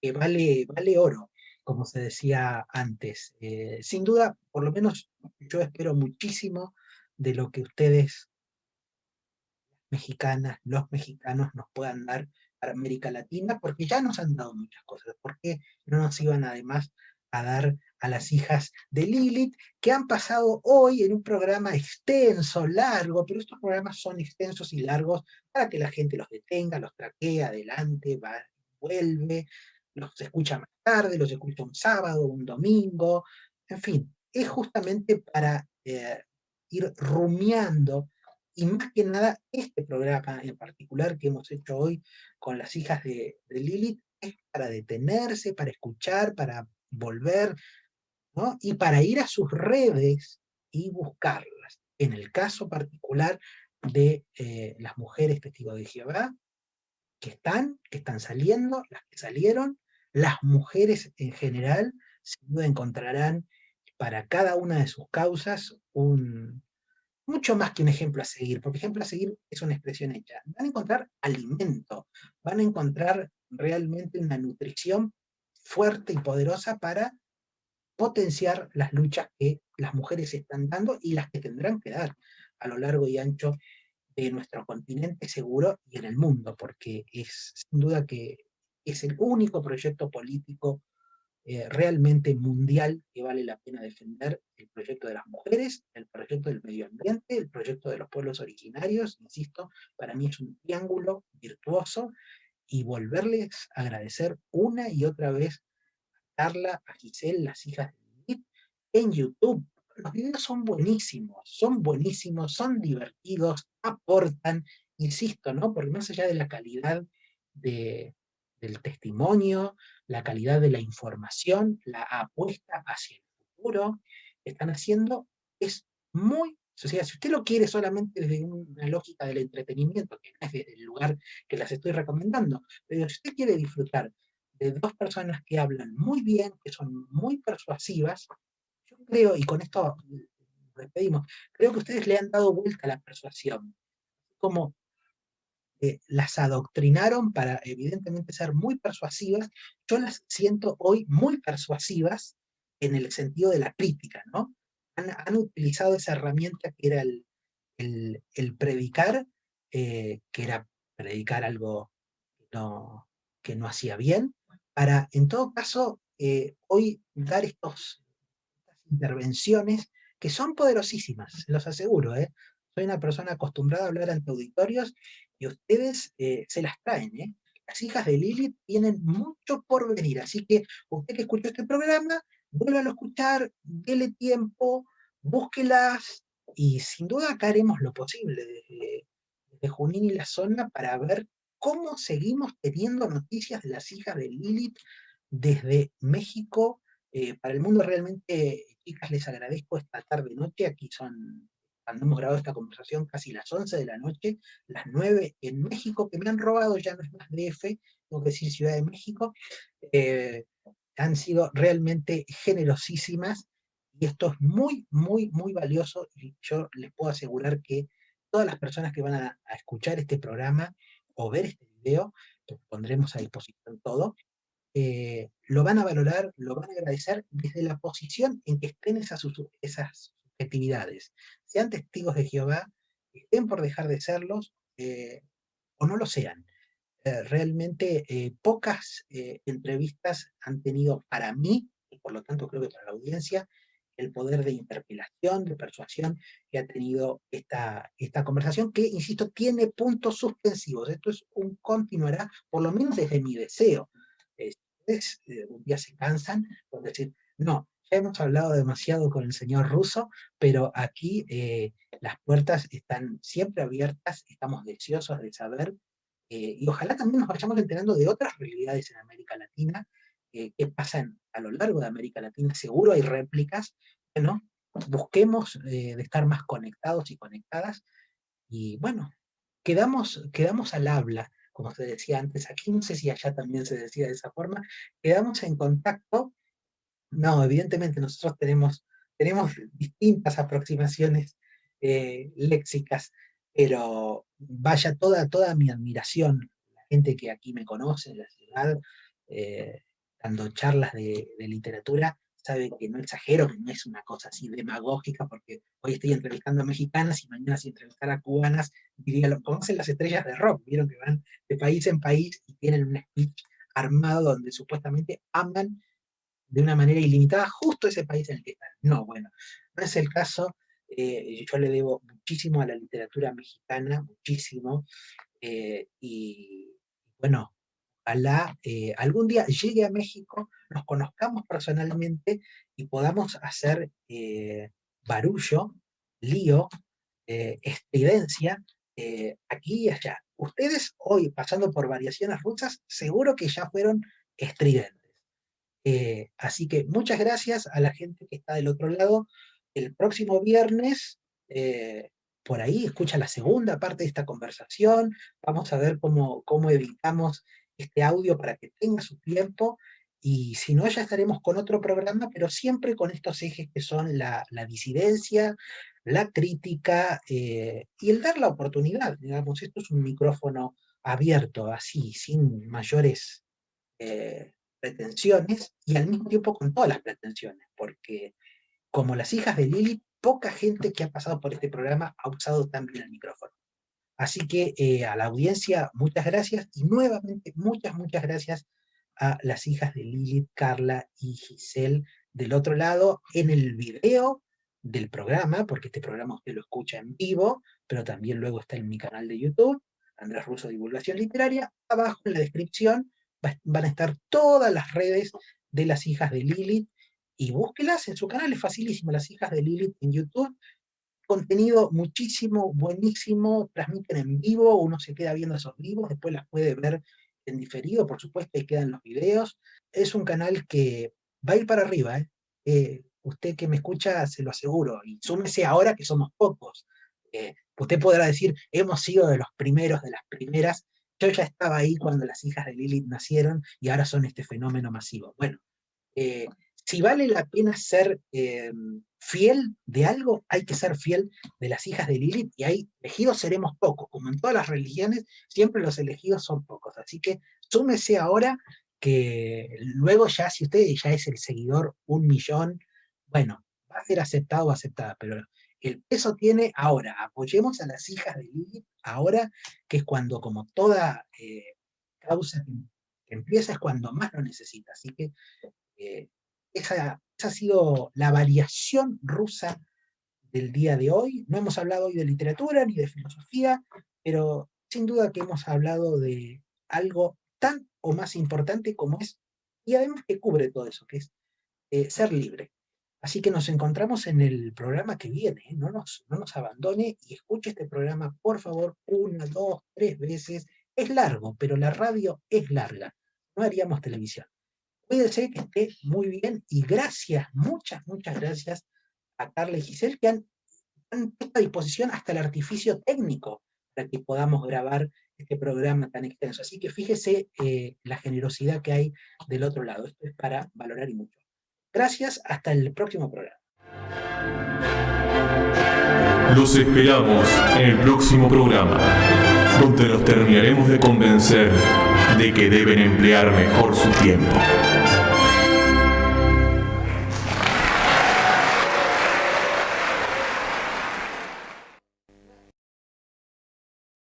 que vale oro, como se decía antes. Sin duda, por lo menos yo espero muchísimo de lo que ustedes, mexicanas, los mexicanos, nos puedan dar para América Latina, porque ya nos han dado muchas cosas. ¿Por qué no nos iban además a dar a Las Hijas de Lilith, que han pasado hoy en un programa extenso, largo, pero estos programas son extensos y largos para que la gente los detenga, los traquea, adelante, va, vuelve, los escucha más tarde, los escucha un sábado, un domingo, en fin, es justamente para ir rumiando. Y más que nada, este programa en particular que hemos hecho hoy con Las Hijas de Lilith es para detenerse, para escuchar, para volver, ¿no? Y para ir a sus redes y buscarlas. En el caso particular de las mujeres testigos de Jehová, que están saliendo, las que salieron, las mujeres en general, sin duda encontrarán para cada una de sus causas mucho más que un ejemplo a seguir, porque ejemplo a seguir es una expresión hecha. Van a encontrar alimento, van a encontrar realmente una nutrición fuerte y poderosa para potenciar las luchas que las mujeres están dando y las que tendrán que dar a lo largo y ancho de nuestro continente seguro y en el mundo, porque es sin duda que es el único proyecto político realmente mundial que vale la pena defender, el proyecto de las mujeres, el proyecto del medio ambiente, el proyecto de los pueblos originarios. Insisto, para mí es un triángulo virtuoso, y volverles a agradecer una y otra vez a Carla, a Giselle, Las Hijas de Lilith, en YouTube. Los videos son buenísimos, son divertidos, aportan, insisto, ¿no? Porque más allá de la calidad del testimonio, la calidad de la información, la apuesta hacia el futuro que están haciendo es muy O sea, si usted lo quiere solamente desde una lógica del entretenimiento, que no es el lugar que las estoy recomendando, pero si usted quiere disfrutar de dos personas que hablan muy bien, que son muy persuasivas, yo creo, y con esto despedimos, creo que ustedes le han dado vuelta a la persuasión, como las adoctrinaron para evidentemente ser muy persuasivas, yo las siento hoy muy persuasivas en el sentido de la crítica, ¿no? Han utilizado esa herramienta que era el predicar, que era predicar algo que no hacía bien, para en todo caso hoy dar estas intervenciones que son poderosísimas, se los aseguro, ¿eh? Soy una persona acostumbrada a hablar ante auditorios y ustedes se las traen, ¿eh? Las hijas de Lilith tienen mucho por venir, así que usted que escuchó este programa, vuélvalo a escuchar, dele tiempo, búsquelas y sin duda acá haremos lo posible desde Junín y la zona para ver cómo seguimos teniendo noticias de las hijas de Lilith desde México para el mundo. Realmente, chicas, les agradezco esta tarde-noche. Aquí son, cuando hemos grabado esta conversación, casi las 11 de la noche, las 9 en México, que me han robado, ya no es más DF, tengo que decir Ciudad de México. Eh, Han sido realmente generosísimas y esto es muy, muy, muy valioso y yo les puedo asegurar que todas las personas que van a escuchar este programa o ver este video, que pondremos a disposición todo, lo van a valorar, lo van a agradecer desde la posición en que estén esas subjetividades. Sean testigos de Jehová, estén por dejar de serlos o no lo sean. Realmente pocas entrevistas han tenido para mí, y por lo tanto creo que para la audiencia, el poder de interpelación, de persuasión que ha tenido esta conversación, que, insisto, tiene puntos suspensivos. Esto es un continuará, por lo menos desde mi deseo. Ustedes un día se cansan por decir, no, ya hemos hablado demasiado con el señor Russo, pero aquí las puertas están siempre abiertas, estamos deseosos de saber y ojalá también nos vayamos enterando de otras realidades en América Latina, que pasan a lo largo de América Latina. Seguro hay réplicas. Bueno, busquemos de estar más conectados y conectadas. Y bueno, quedamos al habla, como se decía antes. Aquí no sé si allá también se decía de esa forma. Quedamos en contacto. No, evidentemente nosotros tenemos distintas aproximaciones léxicas, pero vaya toda mi admiración, la gente que aquí me conoce en la ciudad, eh, dando charlas de literatura, sabe que no exagero, que no es una cosa así demagógica, porque hoy estoy entrevistando a mexicanas y mañana si entrevistar a cubanas, diría, lo conocen las estrellas de rock, vieron que van de país en país y tienen un speech armado donde supuestamente aman de una manera ilimitada justo ese país en el que están. No, bueno, no es el caso. Yo le debo muchísimo a la literatura mexicana, muchísimo, y bueno, ojalá algún día llegue a México, nos conozcamos personalmente y podamos hacer barullo, lío, estridencia, aquí y allá. Ustedes hoy, pasando por variaciones rusas, seguro que ya fueron estridentes. Así que muchas gracias a la gente que está del otro lado. El próximo viernes, por ahí, escucha la segunda parte de esta conversación. Vamos a ver cómo editamos este audio para que tenga su tiempo. Y si no, ya estaremos con otro programa, pero siempre con estos ejes que son la disidencia, la crítica y el dar la oportunidad. Digamos, esto es un micrófono abierto, así, sin mayores pretensiones y al mismo tiempo con todas las pretensiones, porque como las hijas de Lili, poca gente que ha pasado por este programa ha usado tan bien el micrófono. Así que a la audiencia, muchas gracias y nuevamente muchas gracias a las hijas de Lilith, Carla y Giselle del otro lado en el video del programa, porque este programa usted lo escucha en vivo, pero también luego está en mi canal de YouTube, Andrés Russo Divulgación Literaria. Abajo en la descripción van a estar todas las redes de las hijas de Lilith y búsquelas en su canal, es facilísimo, las hijas de Lilith en YouTube. Contenido muchísimo, buenísimo, transmiten en vivo, uno se queda viendo esos vivos, después las puede ver en diferido, por supuesto, ahí quedan los videos. Es un canal que va a ir para arriba, usted que me escucha, se lo aseguro, y súmese ahora que somos pocos. Usted podrá decir, hemos sido de los primeros, de las primeras. Yo ya estaba ahí cuando las hijas de Lilith nacieron y ahora son este fenómeno masivo. Bueno, si vale la pena ser fiel de algo, hay que ser fiel de las hijas de Lilith, y ahí elegidos seremos pocos, como en todas las religiones, siempre los elegidos son pocos, así que súmese ahora, que luego ya, si usted ya es el seguidor 1.000.000, bueno, va a ser aceptado o aceptada, pero el peso tiene ahora. Apoyemos a las hijas de Lilith ahora, que es cuando, como toda causa que empieza, es cuando más lo necesita, así que esa ha sido la variación rusa del día de hoy. No hemos hablado hoy de literatura ni de filosofía, pero sin duda que hemos hablado de algo tan o más importante como es, y además que cubre todo eso, que es ser libre. Así que nos encontramos en el programa que viene, ¿eh? No nos abandone y escuche este programa, por favor, 1, 2, 3 veces. Es largo, pero la radio es larga. No haríamos televisión. Cuídense, que esté muy bien, y gracias, muchas gracias a Carla y Giselle, que han puesto a disposición hasta el artificio técnico para que podamos grabar este programa tan extenso. Así que fíjese la generosidad que hay del otro lado. Esto es para valorar y mucho. Gracias, hasta el próximo programa. Los esperamos en el próximo programa, donde nos terminaremos de convencer de que deben emplear mejor su tiempo.